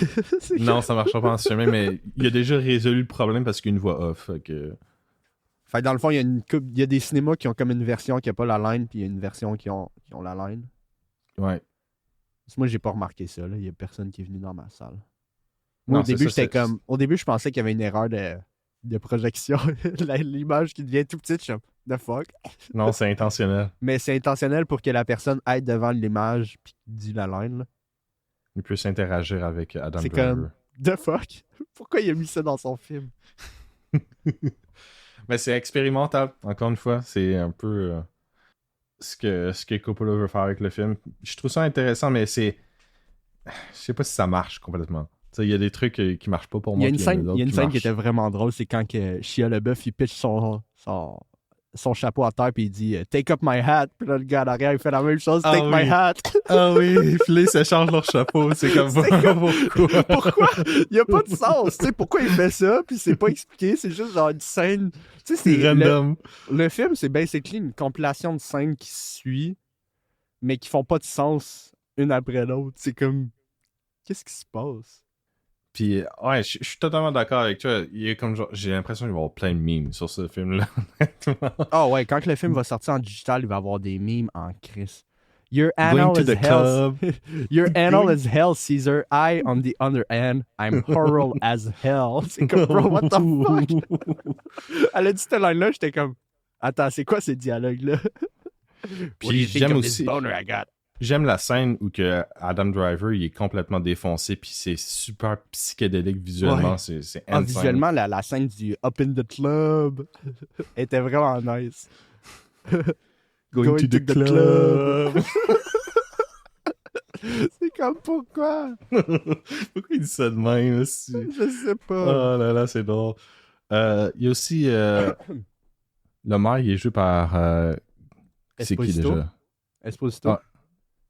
Speaker 1: Non, ça marchera pas en streaming, mais il a déjà résolu le problème parce qu'il y a une voix off. Fait que
Speaker 2: dans le fond, il y a des cinémas qui ont comme une version qui n'a pas la line, puis il y a une version qui ont la line.
Speaker 1: Ouais.
Speaker 2: Moi, j'ai pas remarqué ça. Il y a personne qui est venu dans ma salle.
Speaker 1: Non,
Speaker 2: au début, je pensais qu'il y avait une erreur de projection. L'image qui devient tout petite, je suis comme, the fuck.
Speaker 1: Non, c'est intentionnel.
Speaker 2: Mais c'est intentionnel pour que la personne aille devant l'image puis dit la line. Là.
Speaker 1: Il peut s'interagir avec Adam Driver.
Speaker 2: C'est comme, the fuck. Pourquoi il a mis ça dans son film?
Speaker 1: Mais c'est expérimental, encore une fois. C'est un peu ce que Coppola veut faire avec le film. Je trouve ça intéressant, mais c'est... Je sais pas si ça marche complètement. Il y a des trucs qui marchent pas pour moi.
Speaker 2: Il y a une scène qui était vraiment drôle, c'est quand Shia LaBeouf il pitch son chapeau à terre puis il dit take up my hat, puis là le gars derrière il fait la même chose, take my hat.
Speaker 1: Ah oui, puis là ils s'échangent leur chapeau, c'est comme
Speaker 2: pourquoi il y a pas de sens, tu sais pourquoi il fait ça, puis c'est pas expliqué, c'est juste genre une scène, tu sais c'est
Speaker 1: random.
Speaker 2: Le film c'est basically une compilation de scènes qui suit mais qui font pas de sens une après l'autre, c'est comme qu'est-ce qui se passe?
Speaker 1: Puis, ouais, je suis totalement d'accord avec toi. Il y a comme genre, j'ai l'impression qu'il va y avoir plein de memes sur ce film-là.
Speaker 2: Ah ouais, quand le film va sortir en digital, il va y avoir des memes en crise. Your anal is hell. Your anal is hell, Caesar. I, on the other end, I'm horrible as hell. C'est comme, bro, what the fuck? Elle a dit cette line-là, j'étais comme, attends, c'est quoi ces dialogues-là?
Speaker 1: Puis j'aime aussi... J'aime la scène où que Adam Driver il est complètement défoncé puis c'est super psychédélique visuellement, ouais. C'est insane.
Speaker 2: Visuellement, la scène du Up in the Club était vraiment nice. Going to the club. C'est Comme pourquoi?
Speaker 1: Pourquoi il dit ça de même aussi?
Speaker 2: Je sais pas.
Speaker 1: Oh là là, c'est drôle. Il y a aussi le maire, il est joué par c'est qui déjà?
Speaker 2: Esposito.
Speaker 1: Ah,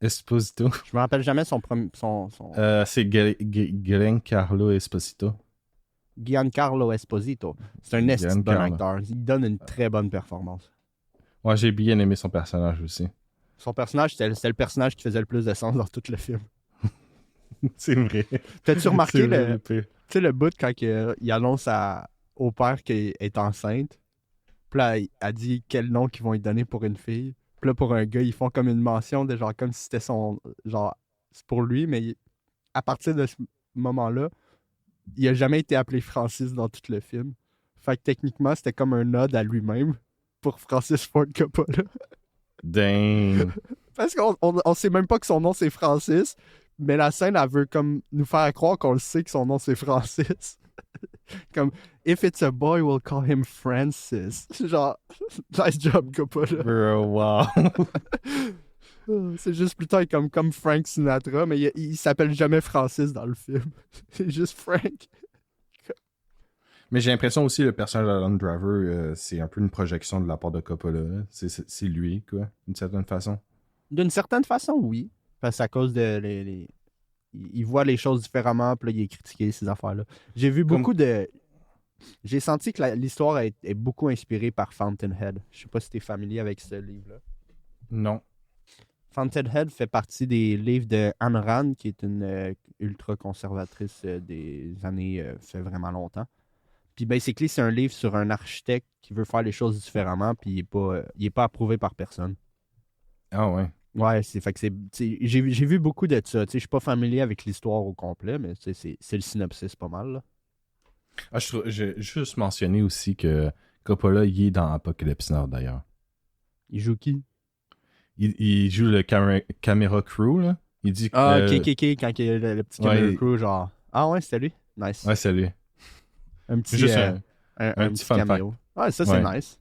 Speaker 1: Esposito.
Speaker 2: Je me rappelle jamais son premier.
Speaker 1: C'est Giancarlo Esposito.
Speaker 2: Giancarlo Esposito. C'est un esti bon acteur. Il donne une très bonne performance.
Speaker 1: Ouais, j'ai bien aimé son personnage aussi.
Speaker 2: Son personnage, c'était le personnage qui faisait le plus de sens dans tout le film.
Speaker 1: C'est vrai.
Speaker 2: T'as-tu remarqué le bout quand il annonce au père qu'elle est enceinte? Puis là, elle dit quel nom qu'ils vont lui donner pour une fille. Puis là, pour un gars, ils font comme une mention de genre comme si c'était son. Genre, c'est pour lui, mais à partir de ce moment-là, il a jamais été appelé Francis dans tout le film. Fait que techniquement, c'était comme un ode à lui-même pour Francis Ford Coppola.
Speaker 1: Dang.
Speaker 2: Parce qu'on sait même pas que son nom c'est Francis, mais la scène, elle veut comme nous faire croire qu'on le sait que son nom c'est Francis. Comme, if it's a boy, we'll call him Francis. Genre, nice job, Coppola.
Speaker 1: Bro, wow.
Speaker 2: C'est juste plutôt comme Frank Sinatra, mais il s'appelle jamais Francis dans le film. C'est juste Frank.
Speaker 1: Mais j'ai l'impression aussi le personnage d'Alan Driver, c'est un peu une projection de la part de Coppola. C'est lui, quoi, d'une certaine façon.
Speaker 2: D'une certaine façon, oui. Parce qu'à cause de... Il voit les choses différemment, puis là, il est critiqué, ces affaires-là. J'ai vu beaucoup de... J'ai senti que l'histoire est beaucoup inspirée par Fountainhead. Je sais pas si t'es familier avec ce livre-là.
Speaker 1: Non.
Speaker 2: Fountainhead fait partie des livres de Ayn Rand, qui est une ultra-conservatrice des années... fait vraiment longtemps. Puis basically, c'est un livre sur un architecte qui veut faire les choses différemment, puis il est pas approuvé par personne.
Speaker 1: Ah ouais.
Speaker 2: Ouais, fait que j'ai vu beaucoup de ça. Je suis pas familier avec l'histoire au complet, mais c'est le synopsis pas mal. Là.
Speaker 1: Ah, j'ai juste mentionné aussi que Coppola, il est dans Apocalypse Now, d'ailleurs.
Speaker 2: Il joue qui?
Speaker 1: Il joue le camera crew, là. Il dit que...
Speaker 2: quand il y a le petit camera crew, genre... Ah ouais, c'était lui? Nice.
Speaker 1: Ouais, c'est lui.
Speaker 2: Un petit,
Speaker 1: juste
Speaker 2: un petit
Speaker 1: fun
Speaker 2: caméo.
Speaker 1: fact.
Speaker 2: Ouais, ça, c'est nice.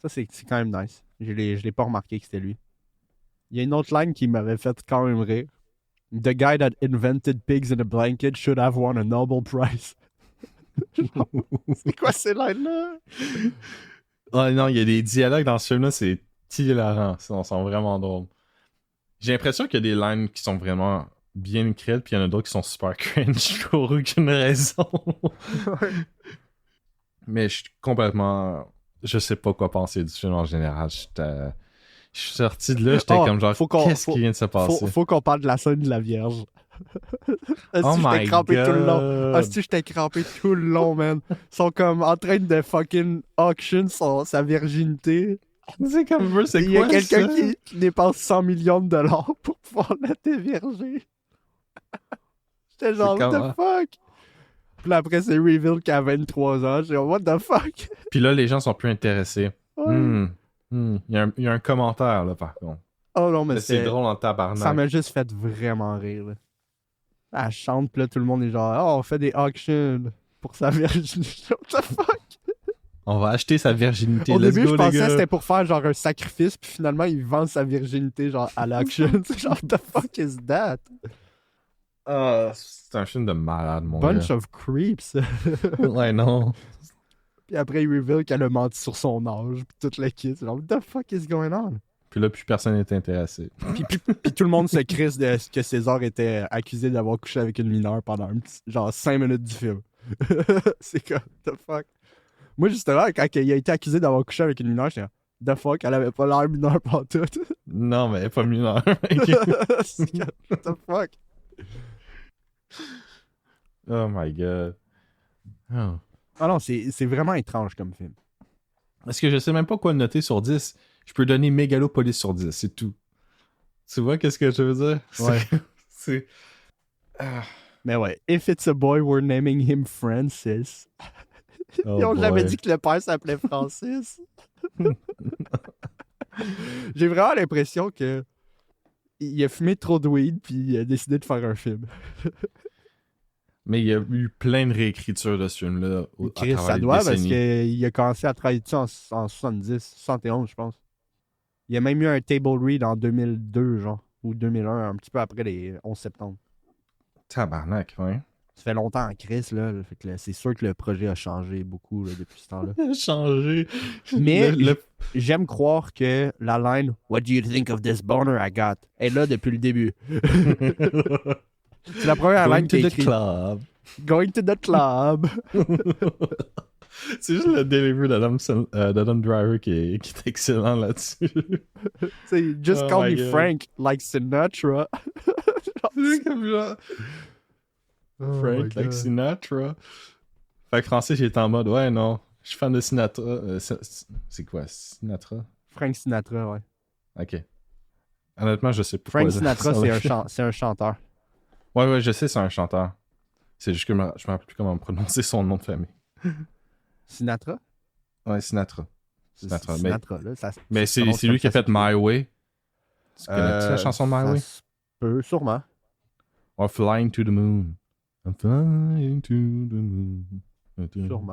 Speaker 2: Ça, c'est quand même nice. Je l'ai pas remarqué que c'était lui. Il y a une autre line qui m'avait fait quand même rire. The guy that invented pigs in a blanket should have won a Nobel Prize. C'est quoi ces lines-là?
Speaker 1: Oh non, il y a des dialogues dans ce film-là, c'est hilarant. Ils sont vraiment drôles. J'ai l'impression qu'il y a des lines qui sont vraiment bien écrites, puis il y en a d'autres qui sont super cringe pour aucune raison. Mais je suis complètement... Je sais pas quoi penser du film en général. Je suis sorti de là, j'étais comme genre, qu'est-ce qui vient de se passer?
Speaker 2: Faut qu'on parle de la scène de la Vierge.
Speaker 1: Oh my god!
Speaker 2: Tout le long. J'étais crampé tout le long, man. Ils sont comme en train de fucking auction sa virginité.
Speaker 1: C'est comme c'est quoi ça?
Speaker 2: Il y a quelqu'un qui dépense 100 millions de dollars pour pouvoir la dévierger. J'étais genre, what the fuck? Puis après, c'est reveal qu'à 23 ans. J'ai what the fuck?
Speaker 1: Puis là, les gens sont plus intéressés.
Speaker 2: Ouais.
Speaker 1: Il y a un commentaire, là, par contre.
Speaker 2: Oh non, mais
Speaker 1: c'est drôle en tabarnak.
Speaker 2: Ça m'a juste fait vraiment rire, là. Elle chante, puis là, tout le monde est genre, oh, on fait des auctions pour sa virginité. What the fuck?
Speaker 1: On va acheter sa virginité.
Speaker 2: Au début, je pensais que c'était pour faire genre un sacrifice, puis finalement, il vend sa virginité genre à l'auction. C'est genre, what the fuck is that?
Speaker 1: C'est un film de malade, mon gars.
Speaker 2: Bunch of creeps.
Speaker 1: Ouais, non.
Speaker 2: Puis après, il reveal qu'elle a menti sur son âge, puis toute la kit. Genre, what the fuck is going on?
Speaker 1: Puis là, plus personne n'est intéressé.
Speaker 2: Puis tout le monde se crisse de ce que César était accusé d'avoir couché avec une mineure pendant genre 5 minutes du film. C'est comme, what the fuck? Moi, justement, quand il a été accusé d'avoir couché avec une mineure, j'étais comme, the fuck, elle avait pas l'air mineure pantoute.
Speaker 1: Non, mais elle est pas mineure.
Speaker 2: C'est comme, what the fuck?
Speaker 1: Oh my god. Oh.
Speaker 2: Ah non, c'est vraiment étrange comme film.
Speaker 1: Parce que je sais même pas quoi noter sur 10. Je peux donner Megalopolis sur 10, c'est tout. Tu vois qu'est-ce que je veux dire?
Speaker 2: Ouais.
Speaker 1: C'est...
Speaker 2: Mais ouais, if it's a boy, we're naming him Francis. Ils ont jamais dit que le père s'appelait Francis. J'ai vraiment l'impression que il a fumé trop de weed puis il a décidé de faire un film.
Speaker 1: Mais il y a eu plein de réécritures de ce film-là.
Speaker 2: Chris, ça doit parce qu'il a commencé à travailler dessus en 70, 71, je pense. Il y a même eu un table read en 2002, genre. ou 2001, un petit peu après les 11 septembre.
Speaker 1: Tabarnak, ouais.
Speaker 2: Ça fait longtemps en crise, là. Fait que c'est sûr que le projet a changé beaucoup là, depuis ce temps-là.
Speaker 1: Changé.
Speaker 2: Mais j'aime croire que la line « What do you think of this boner I got » est là depuis le début. C'est la première line qui est écrite. Going to the club.
Speaker 1: C'est juste le delivery d'Adam Driver qui est excellent là-dessus.
Speaker 2: C'est « Just call me Frank, like Sinatra. »
Speaker 1: C'est comme genre... Frank, like Sinatra. Fait que Francis, il est en mode, ouais, non, je suis fan de Sinatra. C'est quoi, Sinatra?
Speaker 2: Frank Sinatra, ouais.
Speaker 1: Ok. Honnêtement, je sais pas.
Speaker 2: Frank Sinatra, c'est un chanteur.
Speaker 1: Ouais, je sais, c'est un chanteur. C'est juste que je me rappelle plus comment prononcer son nom de famille.
Speaker 2: Sinatra?
Speaker 1: Ouais, Sinatra.
Speaker 2: Sinatra, là,
Speaker 1: mais c'est lui qui a fait My Way. Tu connais-tu la chanson My Way?
Speaker 2: Sûrement.
Speaker 1: Or Flying to the Moon. I'm flying to the moon.
Speaker 2: Sûrement.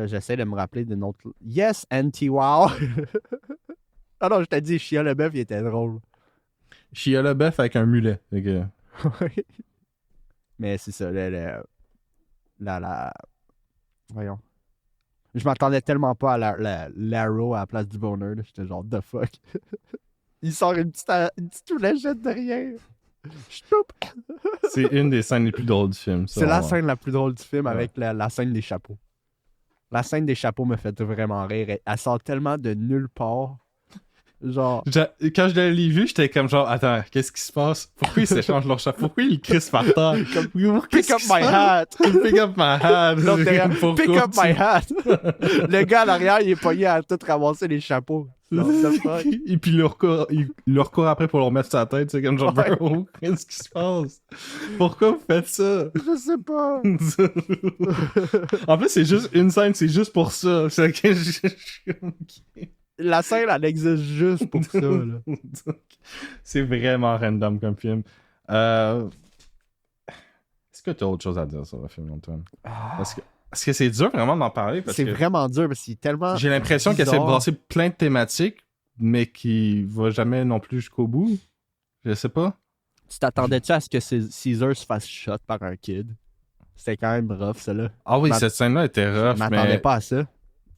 Speaker 2: J'essaie de me rappeler d'une autre... Yes, anti-wow! Ah non, je t'ai dit, Shia LaBeouf, il était drôle.
Speaker 1: Shia LaBeouf avec un mulet. Okay.
Speaker 2: Mais c'est ça, voyons. Je m'attendais tellement pas à l'Arrow à la place du bonheur. J'étais genre, the fuck. Il sort une petite fléchette de rien.
Speaker 1: C'est une des scènes les plus drôles du film.
Speaker 2: C'est la scène la plus drôle du film avec la scène des chapeaux. La scène des chapeaux me fait vraiment rire. Elle sort tellement de nulle part. Genre...
Speaker 1: Quand je l'ai vu, j'étais comme genre, attends, qu'est-ce qui se passe? Pourquoi ils s'échangent leur chapeau? Pourquoi ils crissent par terre?
Speaker 2: Pick up my hat!
Speaker 1: Pick up my hat!
Speaker 2: Pick up my hat! Le gars à l'arrière, il est pogné à tout ramasser les chapeaux.
Speaker 1: Et puis il leur court après pour leur mettre sur la tête. C'est comme genre, bro, qu'est-ce qui se passe? Pourquoi vous faites ça?
Speaker 2: Je sais pas.
Speaker 1: En plus, c'est juste une scène, c'est juste pour ça. C'est que
Speaker 2: la scène, elle existe juste pour ça. Là.
Speaker 1: C'est vraiment random comme film. Est-ce que tu as autre chose à dire sur le film, Antoine? Parce que c'est dur vraiment d'en parler.
Speaker 2: C'est vraiment dur parce qu'il est tellement.
Speaker 1: J'ai l'impression qu'il essaie de brasser plein de thématiques, mais qui va jamais non plus jusqu'au bout. Je sais pas.
Speaker 2: Tu t'attendais-tu à ce que Caesar se fasse shot par un kid? C'était quand même rough, ça là.
Speaker 1: Ah oui, cette scène-là était rough.
Speaker 2: Je m'attendais pas à ça.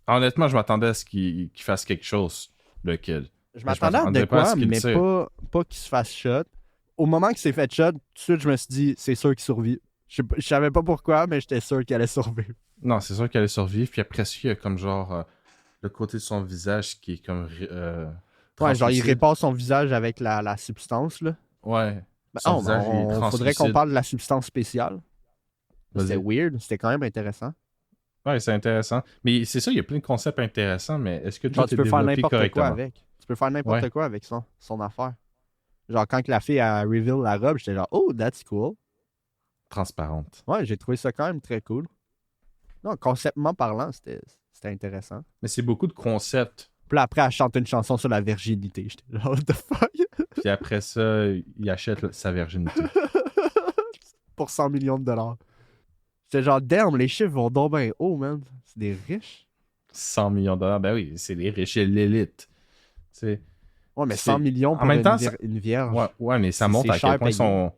Speaker 1: Honnêtement, je m'attendais à ce qu'il fasse quelque chose, le kid.
Speaker 2: Je m'attendais à de quoi, mais pas qu'il se fasse shot. Au moment qu'il s'est fait shot, tout de suite, je me suis dit, c'est sûr qu'il survit. Je savais pas pourquoi, mais j'étais sûr qu'il allait survivre.
Speaker 1: Non, c'est sûr qu'il allait survivre. Puis après ça, il y a comme genre le côté de son visage qui est comme.
Speaker 2: Ouais, genre il répare son visage avec la substance, là.
Speaker 1: Ouais. Son visage, il
Speaker 2: faudrait qu'on parle de la substance spéciale. C'était weird, c'était quand même intéressant.
Speaker 1: Ouais, c'est intéressant. Mais c'est ça, il y a plein de concepts intéressants, mais est-ce que
Speaker 2: tu peux faire n'importe quoi avec? Tu peux faire n'importe quoi avec son affaire. Genre, quand la fille a reveal la robe, j'étais genre, oh, that's cool.
Speaker 1: Transparente.
Speaker 2: Ouais, j'ai trouvé ça quand même très cool. Non, conceptuellement parlant, c'était intéressant.
Speaker 1: Mais c'est beaucoup de concepts.
Speaker 2: Puis là, après, elle chante une chanson sur la virginité. J'étais genre, what the fuck?
Speaker 1: Puis après ça, il achète sa virginité.
Speaker 2: Pour 100 millions de dollars. J'étais genre, damn, les chiffres vont donc bien haut, man. C'est des riches.
Speaker 1: 100 millions de dollars, ben oui, c'est les riches et l'élite. T'sais,
Speaker 2: ouais, mais 100 millions pour une vierge.
Speaker 1: Ouais, mais ça montre à quel point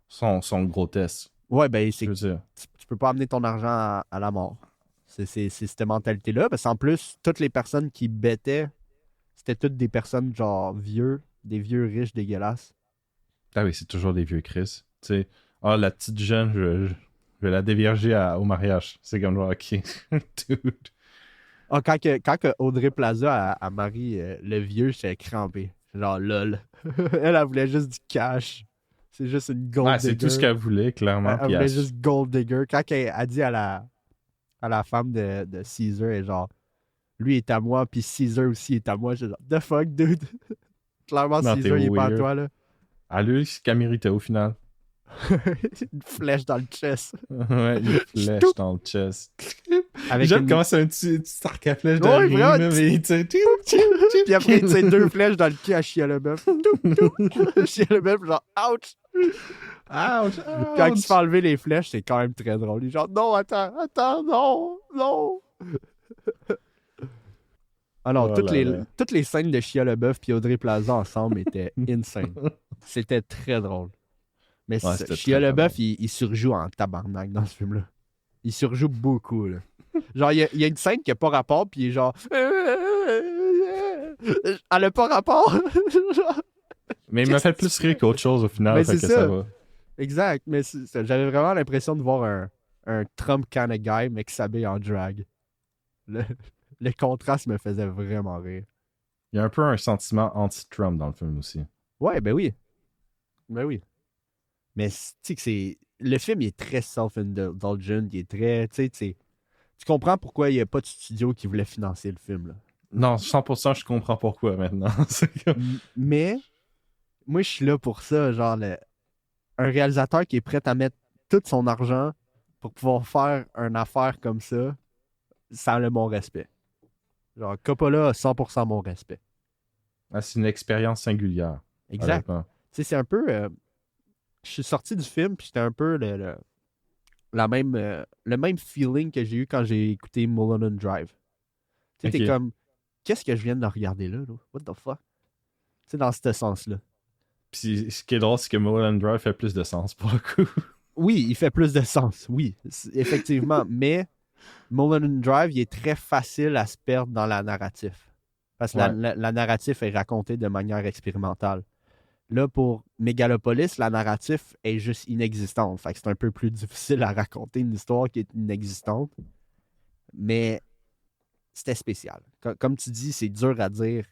Speaker 1: sont grotesques.
Speaker 2: Ouais, ben, tu peux pas amener ton argent à la mort. C'est cette mentalité-là. Parce qu'en plus, toutes les personnes qui bêtaient, c'était toutes des personnes genre des vieux riches dégueulasses.
Speaker 1: Ah oui, c'est toujours des vieux Chris. Tu sais, la petite jeune, je vais la dévierger au mariage. C'est comme genre, ok. Dude.
Speaker 2: Quand Audrey Plaza a marié le vieux, j'étais crampé. Genre, lol. Elle voulait juste du cash. C'est juste une gold digger.
Speaker 1: C'est tout ce qu'elle voulait, clairement.
Speaker 2: Elle voulait juste gold digger. Quand elle a dit à la femme de Caesar, elle est genre, lui est à moi, puis Caesar aussi est à moi. J'ai genre, the fuck, dude? Clairement, non, Caesar, il est pas à toi, là.
Speaker 1: À lui, c'est qu'elle méritait au final.
Speaker 2: Une flèche dans le chest.
Speaker 1: Ouais, une flèche dans le chest. J'aime comment c'est un petit arc à flèche dans le
Speaker 2: ring. Puis après, tu sais, 2 flèches dans le cul à Shia LaBeouf. Shia LaBeouf, genre, ouch!
Speaker 1: Ouch!
Speaker 2: Quand il se fait enlever les flèches, c'est quand même très drôle. Il est genre, non, attends, non! Ah non, toutes les scènes de Shia LaBeouf et Audrey Plaza ensemble étaient insane. C'était très drôle. Mais Shia LaBeouf, il surjoue en tabarnak dans ce film-là. Il surjoue beaucoup, là. Genre, il y a une scène qui n'a pas rapport, puis il est genre... Elle n'a pas rapport.
Speaker 1: Mais il m'a fait plus rire qu'autre chose, au final.
Speaker 2: Mais
Speaker 1: fait
Speaker 2: c'est
Speaker 1: que ça va.
Speaker 2: Exact. Mais j'avais vraiment l'impression de voir un Trump kind of guy, mais qui s'habille en drag. Le contraste me faisait vraiment rire.
Speaker 1: Il y a un peu un sentiment anti-Trump dans le film aussi.
Speaker 2: Ouais, ben oui. Ben oui. Mais tu sais que c'est... Le film, il est très self-indulgent. Il est très... Tu comprends pourquoi il n'y a pas de studio qui voulait financer le film, là.
Speaker 1: Non, 100%, je comprends pourquoi maintenant.
Speaker 2: Mais, moi, je suis là pour ça. Genre, un réalisateur qui est prêt à mettre tout son argent pour pouvoir faire une affaire comme ça, ça a mon respect. Genre, Coppola a 100% mon respect.
Speaker 1: Ah, c'est une expérience singulière.
Speaker 2: Exact. Tu sais, c'est un peu... je suis sorti du film, puis c'était un peu le même feeling que j'ai eu quand j'ai écouté Mulholland Drive. Tu sais, t'es comme... Qu'est-ce que je viens de regarder là? What the fuck? Tu sais, dans ce sens-là.
Speaker 1: Puis ce qui est drôle, c'est que Mulholland Drive fait plus de sens pour le coup.
Speaker 2: Oui, il fait plus de sens, oui, effectivement. Mais Mulholland Drive, il est très facile à se perdre dans la narrative. Parce que la narrative est racontée de manière expérimentale. Là, pour Megalopolis, la narrative est juste inexistante. Fait que c'est un peu plus difficile à raconter une histoire qui est inexistante. Mais c'était spécial. Comme tu dis, c'est dur à dire.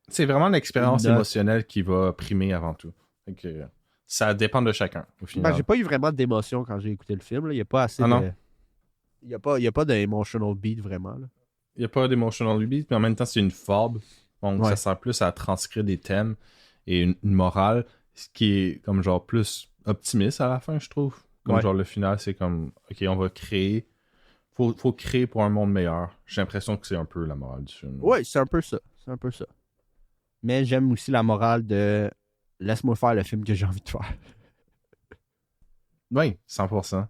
Speaker 1: C'est vraiment l'expérience émotionnelle qui va primer avant tout. Donc, ça dépend de chacun, au final.
Speaker 2: J'ai pas eu vraiment d'émotion quand j'ai écouté le film. Là. Il n'y a pas assez de... Il n'y a pas d'emotional beat, vraiment. Là.
Speaker 1: Il n'y a pas d'emotional beat, mais en même temps, c'est une fable. Donc, ça sert plus à transcrire des thèmes et une morale, ce qui est comme genre plus optimiste à la fin, je trouve. Comme genre le final, c'est comme, OK, on va créer... Faut créer pour un monde meilleur. J'ai l'impression que c'est un peu la morale du film.
Speaker 2: Oui, c'est un peu ça. Mais j'aime aussi la morale de laisse-moi faire le film que j'ai envie de faire.
Speaker 1: Oui, 100%.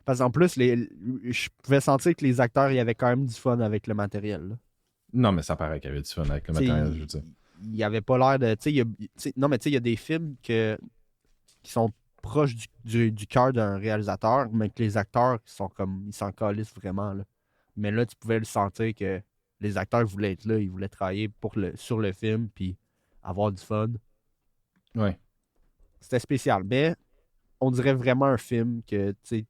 Speaker 2: Parce qu'en plus, je pouvais sentir que les acteurs, il y avait quand même du fun avec le matériel. Là.
Speaker 1: Non, mais ça paraît qu'il y avait du fun avec le matériel, je veux dire.
Speaker 2: Il n'y avait pas l'air de... non, mais tu sais, il y a des films qui sont proches du cœur d'un réalisateur, mais que les acteurs sont comme... Ils s'en calissent vraiment. Là. Mais là, tu pouvais le sentir que les acteurs voulaient être là, ils voulaient travailler sur le film, puis avoir du fun.
Speaker 1: Ouais.
Speaker 2: C'était spécial. Mais on dirait vraiment un film que, tu sais...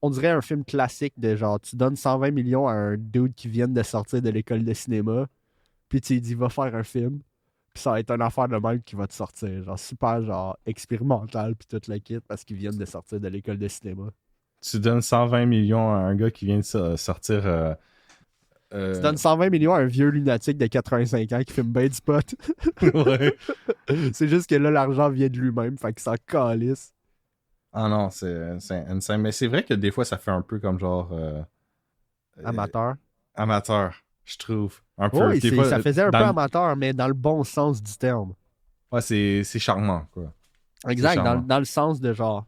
Speaker 2: On dirait un film classique de genre, tu donnes 120 millions à un dude qui vient de sortir de l'école de cinéma, puis tu lui dis, va faire un film, puis ça va être une affaire de même qui va te sortir. Genre, super, genre, expérimental, puis toute la kit, parce qu'ils viennent de sortir de l'école de cinéma.
Speaker 1: Tu donnes 120 millions à un gars qui vient de sortir...
Speaker 2: Tu donnes 120 millions à un vieux lunatique de 85 ans qui filme bien du pot.
Speaker 1: Ouais.
Speaker 2: C'est juste que là, l'argent vient de lui-même, fait qu'il s'en calisse.
Speaker 1: Ah non, c'est insane. Mais c'est vrai que des fois, ça fait un peu comme genre...
Speaker 2: Amateur.
Speaker 1: Amateur, je trouve. Un peu.
Speaker 2: Oui, ça faisait un peu amateur, mais dans le bon sens du terme.
Speaker 1: Ouais, c'est charmant, quoi.
Speaker 2: Exact, dans le sens de genre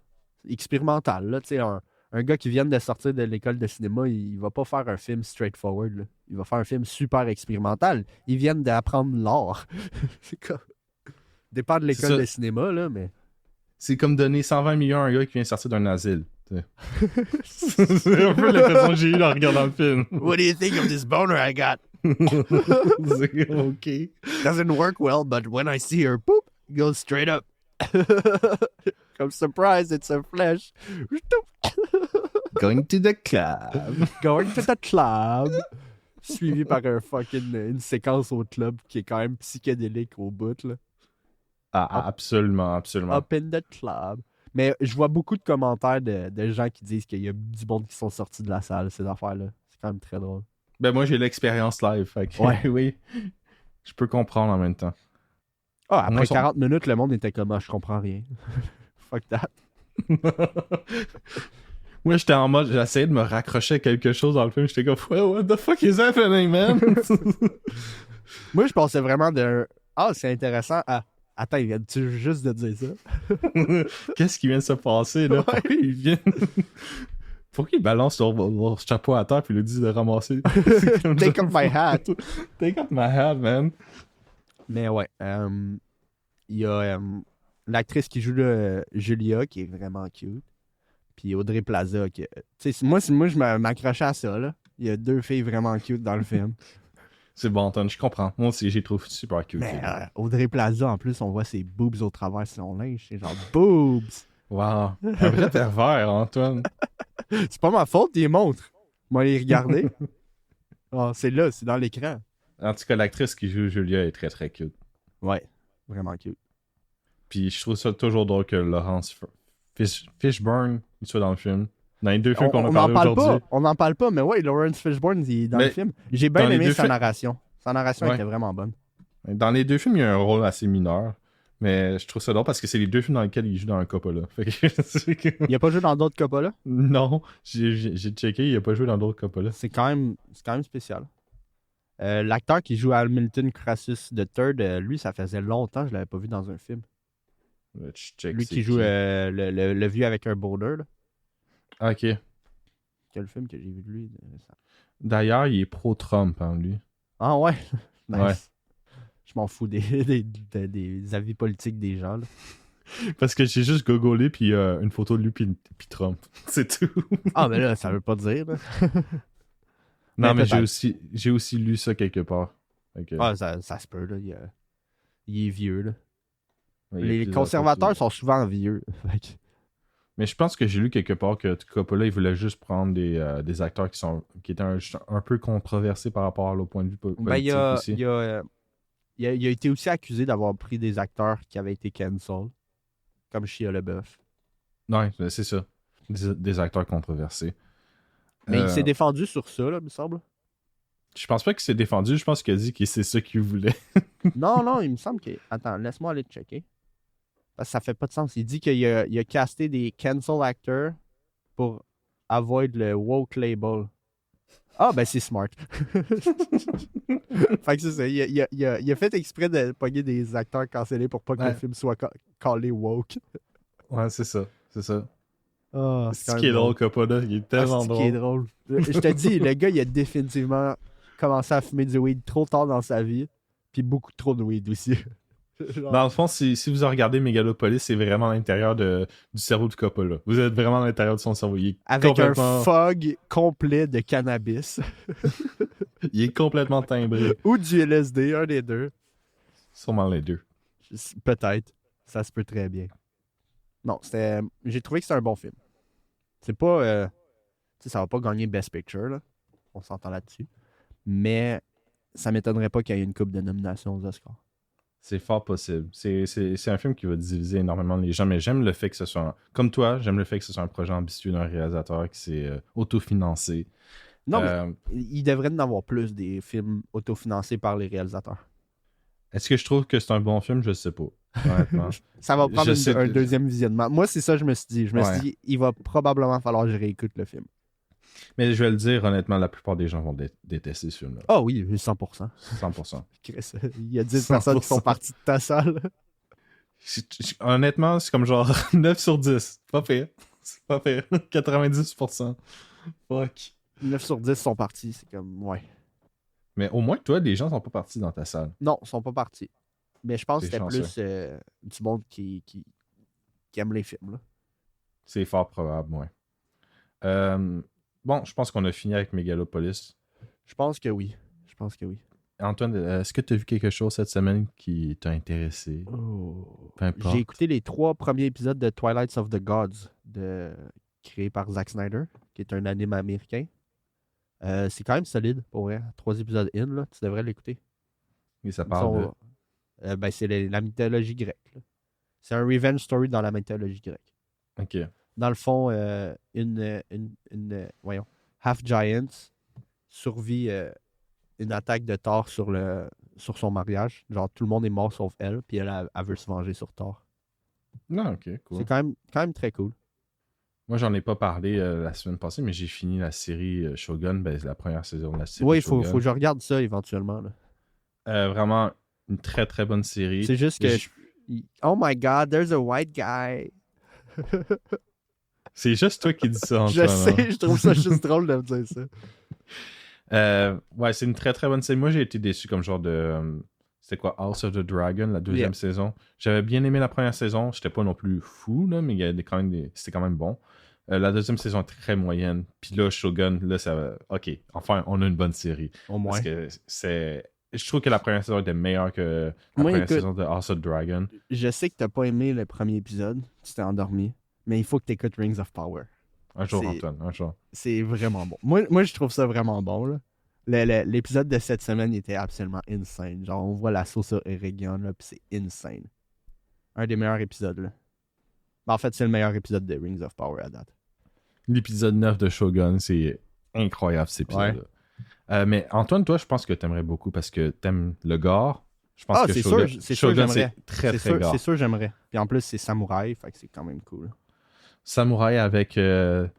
Speaker 2: expérimental. Là, tu sais, un gars qui vient de sortir de l'école de cinéma, il va pas faire un film straightforward. Là. Il va faire un film super expérimental. Ils viennent d'apprendre l'art. C'est comme... Dépend de l'école de cinéma, là, mais...
Speaker 1: C'est comme donner 120 millions à un gars qui vient de sortir d'un asile. C'est un peu l'impression que j'ai eue en regardant le film.
Speaker 2: What do you think of this boner I got?
Speaker 1: OK.
Speaker 2: Doesn't work well, but when I see her, boop, it goes straight up. Comme surprise, it's a flesh.
Speaker 1: Going to the club.
Speaker 2: Going to the club. Suivi par une séquence au club qui est quand même psychédélique au bout, là.
Speaker 1: Ah, absolument, absolument.
Speaker 2: Up in the club. Mais je vois beaucoup de commentaires de gens qui disent qu'il y a du monde qui sont sortis de la salle, ces affaires-là. C'est quand même très drôle.
Speaker 1: Ben moi, j'ai l'expérience live. Fait que,
Speaker 2: ouais,
Speaker 1: oui. Je peux comprendre en même temps.
Speaker 2: Ah, après 40 minutes, le monde était comme, ah, je comprends rien. Fuck that.
Speaker 1: Moi, j'étais en mode, j'essayais de me raccrocher à quelque chose dans le film. J'étais comme, what the fuck is happening, man?
Speaker 2: Moi, je pensais vraiment de... Ah, c'est intéressant. Ah, attends, il vient-tu juste de dire ça?
Speaker 1: Qu'est-ce qui vient de se passer, là?
Speaker 2: Ouais.
Speaker 1: Pourquoi il vient... Faut qu'il balance son chapeau à terre puis lui dise de ramasser.
Speaker 2: Take off my hat.
Speaker 1: Take off my hat, man.
Speaker 2: Mais ouais. Il y a l'actrice qui joue là, Julia, qui est vraiment cute. Puis Audrey Plaza. Qui, moi, je m'accrochais à ça. Là. Il y a 2 filles vraiment cute dans le film.
Speaker 1: C'est bon, Anton, je comprends. Moi aussi, j'ai trouvé super cute.
Speaker 2: Mais Audrey Plaza, en plus, on voit ses boobs au travers de son linge. C'est genre boobs.
Speaker 1: Wow. Un vrai pervers, Antoine.
Speaker 2: C'est pas ma faute, il montre. Moi, les regarder. Oh, c'est là, c'est dans l'écran.
Speaker 1: En tout cas, l'actrice qui joue Julia est très très cute.
Speaker 2: Ouais, vraiment cute.
Speaker 1: Puis je trouve ça toujours drôle que Laurence Fishburne soit dans le film. Dans les 2 films qu'on a parlé aujourd'hui.
Speaker 2: On n'en parle pas, mais ouais, Lawrence Fishburne il est dans le film. J'ai bien aimé sa narration. Sa narration était vraiment bonne.
Speaker 1: Dans les 2 films, il y a un rôle assez mineur. Mais je trouve ça drôle parce que c'est les 2 films dans lesquels il joue dans un Coppola.
Speaker 2: Il a pas joué dans d'autres Coppola?
Speaker 1: Non, j'ai checké, il a pas joué dans d'autres Coppola.
Speaker 2: C'est quand même spécial. L'acteur qui joue Hamilton Crassus III, lui, ça faisait longtemps que je l'avais pas vu dans un film. Lui qui joue le vieux avec un border. Là.
Speaker 1: Ah, ok.
Speaker 2: Quel film que j'ai vu de lui?
Speaker 1: D'ailleurs, il est pro-Trump, hein, lui.
Speaker 2: Ah ouais? Nice.
Speaker 1: Ouais.
Speaker 2: Je m'en fous des avis politiques des gens. Là.
Speaker 1: Parce que j'ai juste gogolé puis une photo de lui puis Trump. C'est tout.
Speaker 2: Ah, mais là, ça veut pas dire. Là.
Speaker 1: Non, mais j'ai aussi lu ça quelque part. Okay.
Speaker 2: Ah, ça se peut, là. Il est vieux, là.
Speaker 1: Ouais,
Speaker 2: les conservateurs sont souvent vieux.
Speaker 1: Mais je pense que j'ai lu quelque part que Coppola, il voulait juste prendre des acteurs qui étaient un peu controversés par rapport au point de vue politique aussi.
Speaker 2: Il a été aussi accusé d'avoir pris des acteurs qui avaient été cancel, comme Shia LaBeouf.
Speaker 1: Ouais, c'est ça. Des acteurs controversés.
Speaker 2: Mais il s'est défendu sur ça, là, il me semble.
Speaker 1: Je pense pas qu'il s'est défendu, je pense qu'il a dit que c'est ça qu'il voulait.
Speaker 2: non, il me semble que... Attends, laisse-moi aller checker. Parce que ça fait pas de sens. Il dit qu'il a casté des cancel actors pour avoid le woke label. Ah, ben c'est smart. Fait que c'est ça. Il a fait exprès de pogner des acteurs cancellés pour pas que le film soit callé woke.
Speaker 1: Ouais, c'est ça. C'est ça.
Speaker 2: Oh,
Speaker 1: c'est ce qui est drôle, Coppola. Il est tellement drôle.
Speaker 2: C'est ce qui est drôle. Je te dis, le gars, il a définitivement commencé à fumer du weed trop tard dans sa vie. Puis beaucoup trop de weed aussi.
Speaker 1: Dans le fond, si vous regardez Megalopolis, c'est vraiment à l'intérieur du cerveau de Coppola. Vous êtes vraiment à l'intérieur de son cerveau.
Speaker 2: Avec un fog complet de cannabis.
Speaker 1: Il est complètement timbré.
Speaker 2: Ou du LSD, un des deux.
Speaker 1: Sûrement les deux.
Speaker 2: Peut-être. Ça se peut très bien. Non, j'ai trouvé que c'est un bon film. C'est pas... ça va pas gagner Best Picture, là. On s'entend là-dessus. Mais ça m'étonnerait pas qu'il y ait une couple de nominations aux Oscars.
Speaker 1: C'est fort possible. C'est un film qui va diviser énormément les gens, mais j'aime le fait que ce soit... Comme toi, j'aime le fait que ce soit un projet ambitieux d'un réalisateur qui s'est autofinancé.
Speaker 2: Non, mais il devrait y en avoir plus des films autofinancés par les réalisateurs.
Speaker 1: Est-ce que je trouve que c'est un bon film? Je sais pas, honnêtement.
Speaker 2: Ça va prendre un deuxième visionnement. Moi, c'est ça que je me suis dit. Je me suis dit, il va probablement falloir que je réécoute le film.
Speaker 1: Mais je vais le dire, honnêtement, la plupart des gens vont détester ce film-là.
Speaker 2: Ah oui, 100%.
Speaker 1: 100%.
Speaker 2: Il y a 10 personnes qui sont parties de ta salle.
Speaker 1: Honnêtement, c'est comme genre 9 sur 10. Pas pire. C'est pas pire. 90%. Fuck.
Speaker 2: 9 sur 10 sont partis. C'est comme, ouais.
Speaker 1: Mais au moins, toi, les gens sont pas partis dans ta salle.
Speaker 2: Non, ils sont pas partis. Mais je pense que c'était plus du monde qui aime les films. Là.
Speaker 1: C'est fort probable, ouais. Bon, je pense qu'on a fini avec Megalopolis.
Speaker 2: Je pense que oui.
Speaker 1: Antoine, est-ce que tu as vu quelque chose cette semaine qui t'a intéressé?
Speaker 2: J'ai écouté les 3 premiers épisodes de Twilight of the Gods, créé par Zack Snyder, qui est un anime américain. C'est quand même solide, pour vrai. 3 épisodes in, là, tu devrais l'écouter.
Speaker 1: Et ça parle de...
Speaker 2: c'est la mythologie grecque. Là. C'est un revenge story dans la mythologie grecque.
Speaker 1: OK.
Speaker 2: Dans le fond, Half Giant survit une attaque de Thor sur son mariage. Genre, tout le monde est mort sauf elle, puis elle veut se venger sur Thor.
Speaker 1: Non, OK, cool.
Speaker 2: C'est quand même très cool.
Speaker 1: Moi, j'en ai pas parlé la semaine passée, mais j'ai fini la série Shogun, la première saison de la série
Speaker 2: Oui, il
Speaker 1: faut
Speaker 2: que je regarde ça éventuellement. Là.
Speaker 1: Vraiment une très très bonne série.
Speaker 2: C'est juste que... Oh my God, there's a white guy.
Speaker 1: C'est juste toi qui dis ça,
Speaker 2: Je
Speaker 1: Antoine.
Speaker 2: sais, je trouve ça juste drôle de me dire ça.
Speaker 1: Ouais, c'est une très très bonne série. Moi, j'ai été déçu comme genre de... c'était quoi, House of the Dragon, la deuxième saison. J'avais bien aimé la première saison. J'étais pas non plus fou, là, mais il y avait quand même c'était quand même bon. La deuxième saison est très moyenne. Puis là, Shogun, là, ça... OK, enfin, on a une bonne série.
Speaker 2: Au moins.
Speaker 1: Parce que c'est... Je trouve que la première saison était meilleure que la première saison de House of the Dragon.
Speaker 2: Je sais que t'as pas aimé le premier épisode. Tu t'es endormi. Mais il faut que t'écoutes Rings of Power.
Speaker 1: Un jour, Antoine, un jour.
Speaker 2: C'est vraiment bon. Moi, je trouve ça vraiment bon, là. L'épisode de cette semaine était absolument insane. Genre, on voit la sauce Eregion, là, pis c'est insane. Un des meilleurs épisodes, là. En fait, c'est le meilleur épisode de Rings of Power à date.
Speaker 1: L'épisode 9 de Shogun, c'est incroyable, cet épisode-là. Ouais. Mais Antoine, toi, je pense que t'aimerais beaucoup parce que t'aimes le gore. Je pense que Shogun, c'est très, très gore.
Speaker 2: C'est sûr, j'aimerais. Puis en plus, c'est samouraï, fait que c'est quand même cool.
Speaker 1: Samouraï avec des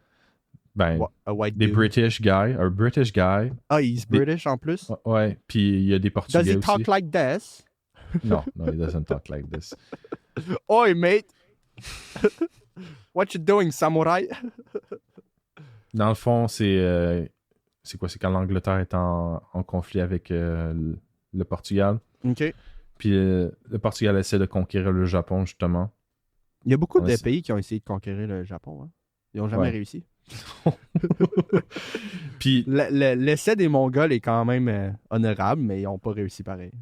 Speaker 1: British guy, un British guy.
Speaker 2: Ah, he's British en plus?
Speaker 1: Ouais, puis il y a des Portugais aussi.
Speaker 2: Does he talk like this?
Speaker 1: No, he doesn't talk like this.
Speaker 2: Oi, mate! What you doing, samouraï?
Speaker 1: Dans le fond, c'est quoi? C'est quand l'Angleterre est en conflit avec le Portugal.
Speaker 2: OK.
Speaker 1: Puis le Portugal essaie de conquérir le Japon, justement.
Speaker 2: Il y a beaucoup de pays qui ont essayé de conquérir le Japon. Hein. Ils n'ont jamais réussi.
Speaker 1: Puis
Speaker 2: l'essai des Mongols est quand même honorable, mais ils n'ont pas réussi pareil.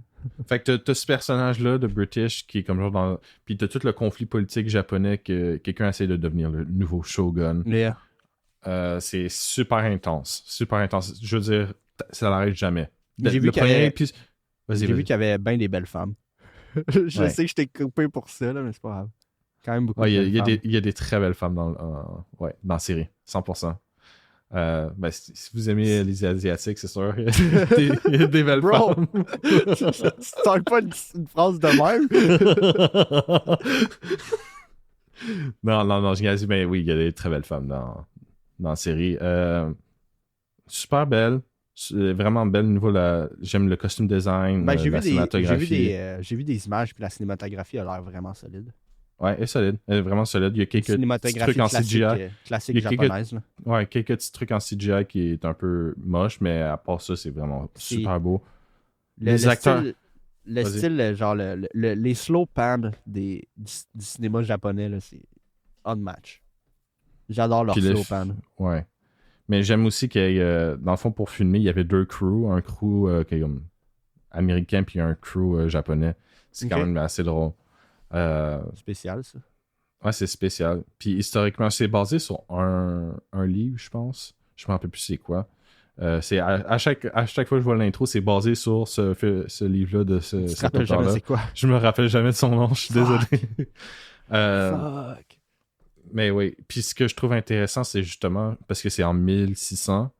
Speaker 1: Fait que t'as ce personnage-là de British qui est comme genre dans... Puis t'as tout le conflit politique japonais que quelqu'un essaie de devenir le nouveau shogun.
Speaker 2: Yeah.
Speaker 1: C'est super intense. Super intense. Je veux dire, ça n'arrête jamais.
Speaker 2: J'ai vu qu'il y avait bien des belles femmes. Je sais que je t'ai coupé pour ça, là, mais c'est pas grave. Quand même beaucoup de belles femmes.
Speaker 1: Il y a des très belles femmes dans la série. 100%. Si vous aimez les Asiatiques, c'est sûr. Il y a des belles femmes.
Speaker 2: Tu parles pas une phrase de même?
Speaker 1: non, je gagne. Mais oui, il y a des très belles femmes dans la série. Super belle. Vraiment belle au niveau j'aime le costume design, la cinématographie.
Speaker 2: J'ai vu des images, puis la cinématographie a l'air vraiment solide.
Speaker 1: Ouais, elle est solide. Elle est vraiment solide. Il y a quelques petits trucs en CGI.
Speaker 2: Classique japonaise.
Speaker 1: Ouais, quelques petits trucs en CGI qui est un peu moche, mais à part ça, c'est vraiment super beau.
Speaker 2: Les acteurs... Le style, genre, les slow pans du cinéma japonais, là, c'est unmatch. J'adore leur slow pan.
Speaker 1: Ouais. Mais j'aime aussi qu'il y ait, dans le fond, pour filmer, il y avait deux crews. Un crew qui est comme américain, puis un crew japonais. C'est quand même assez drôle.
Speaker 2: Spécial, ça.
Speaker 1: Ouais, c'est spécial. Puis historiquement, c'est basé sur un livre, je pense. Je me rappelle plus c'est quoi. C'est à chaque fois que je vois l'intro, c'est basé sur ce livre-là de cet auteur-là.
Speaker 2: C'est quoi?
Speaker 1: Je me rappelle jamais de son nom, je suis désolé.
Speaker 2: Fuck.
Speaker 1: Mais oui. Puis ce que je trouve intéressant, c'est justement parce que c'est en 1600.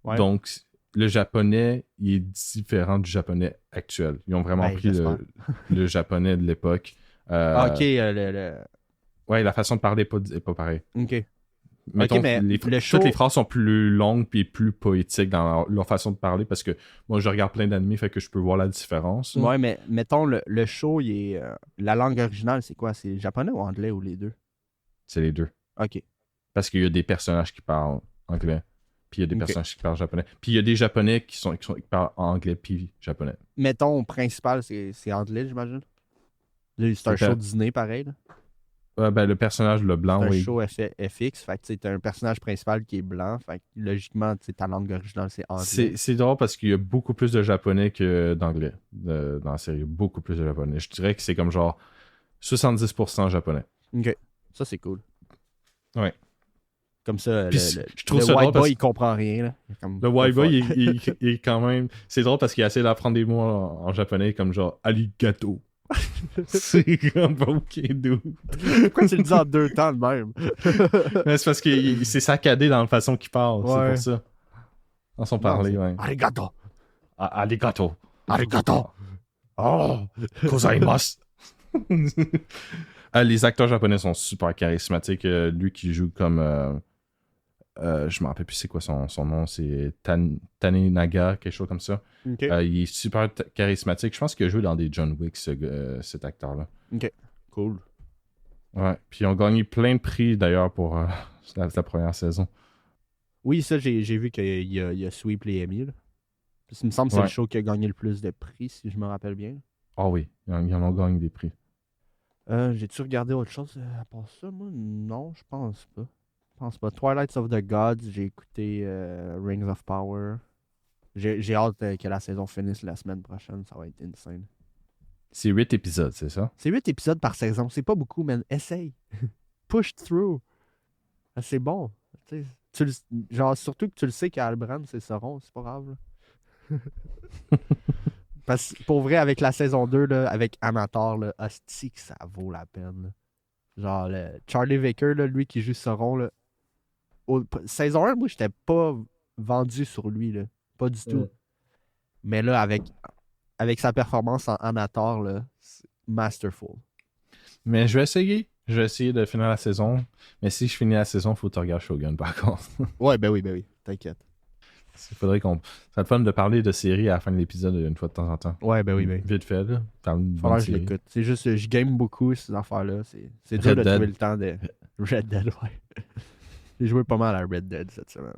Speaker 1: Ouais. Donc, le japonais, il est différent du japonais actuel. Ils ont vraiment pris le japonais de l'époque.
Speaker 2: OK.
Speaker 1: Ouais, la façon de parler n'est pas pareille.
Speaker 2: OK.
Speaker 1: Mettons, toutes les phrases sont plus longues et plus poétiques dans leur façon de parler parce que moi, je regarde plein d'animés, fait que je peux voir la différence.
Speaker 2: Ouais, mais mettons, le show, la langue originale, c'est quoi? C'est japonais ou anglais ou les deux?
Speaker 1: C'est les deux.
Speaker 2: OK.
Speaker 1: Parce qu'il y a des personnages qui parlent anglais, puis il y a des personnages qui parlent japonais. Puis il y a des japonais qui parlent anglais puis japonais.
Speaker 2: Mettons, principal, c'est anglais, j'imagine? C'est un show Disney, pareil, là?
Speaker 1: Le personnage, le blanc,
Speaker 2: c'est un show FX, fait que t'as un personnage principal qui est blanc, fait que logiquement, ta langue originale, c'est anglais.
Speaker 1: C'est drôle parce qu'il y a beaucoup plus de japonais que d'anglais dans la série. Beaucoup plus de japonais. Je dirais que c'est comme genre 70% japonais.
Speaker 2: OK. Ça, c'est cool.
Speaker 1: Ouais.
Speaker 2: Comme ça,
Speaker 1: je trouve
Speaker 2: le
Speaker 1: ça
Speaker 2: white
Speaker 1: drôle
Speaker 2: boy, il comprend rien. Là.
Speaker 1: Le white boy, il est quand même... C'est drôle parce qu'il essaie d'apprendre des mots en japonais comme genre « aligato ». C'est comme ok, dude.
Speaker 2: Pourquoi tu le dis en deux temps de même?
Speaker 1: Mais c'est parce que c'est saccadé dans la façon qu'il parle. Ouais. C'est pour ça. Dans son parler, ouais.
Speaker 2: Arigato.
Speaker 1: Arigato.
Speaker 2: Arigato.
Speaker 1: Oh, gozaimasu. Les acteurs japonais sont super charismatiques. Lui qui joue comme... je me rappelle plus c'est quoi son nom. C'est Tanenaga, quelque chose comme ça.
Speaker 2: Okay.
Speaker 1: Il est super charismatique. Je pense qu'il a joué dans des John Wick, cet acteur-là.
Speaker 2: OK. Cool.
Speaker 1: Ouais. Puis ils ont gagné plein de prix, d'ailleurs, pour la première saison.
Speaker 2: Oui, ça, j'ai vu qu'il a sweep les Emmy. Là. Puis, il me semble que c'est le show qui a gagné le plus de prix, si je me rappelle bien.
Speaker 1: Ah oui, ils en ont gagné des prix.
Speaker 2: J'ai-tu regardé autre chose à part ça, moi? Non, je pense pas. Je pense pas. Twilight of the Gods, j'ai écouté Rings of Power. J'ai hâte que la saison finisse la semaine prochaine. Ça va être insane.
Speaker 1: C'est 8 épisodes, c'est ça?
Speaker 2: C'est 8 épisodes par saison. C'est pas beaucoup, man. Essaye. Push through. C'est bon. Genre, surtout que tu le sais qu'Albrand, c'est Sauron. C'est pas grave. Parce que pour vrai, avec la saison 2, là, avec Amator, là, hostie que ça vaut la peine. Là. Genre, Charlie Baker, là, lui qui joue Sauron, là, saison 1, moi, j'étais pas vendu sur lui. Là. Pas du tout. Mais là, avec sa performance en Amator, là, c'est masterful.
Speaker 1: Mais je vais essayer. Je vais essayer de finir la saison. Mais si je finis la saison, il faut que tu regardes Shogun, par contre.
Speaker 2: Ouais, ben oui. T'inquiète.
Speaker 1: Il faudrait qu'on... Ça va être fun de parler de séries à la fin de l'épisode une fois de temps en temps.
Speaker 2: Ouais, ben oui.
Speaker 1: Vite fait, là.
Speaker 2: Faudra que je l'écoute. C'est juste, je game beaucoup ces affaires-là. C'est dur de trouver le temps de... Red Dead, ouais. J'ai joué pas mal à Red Dead cette semaine.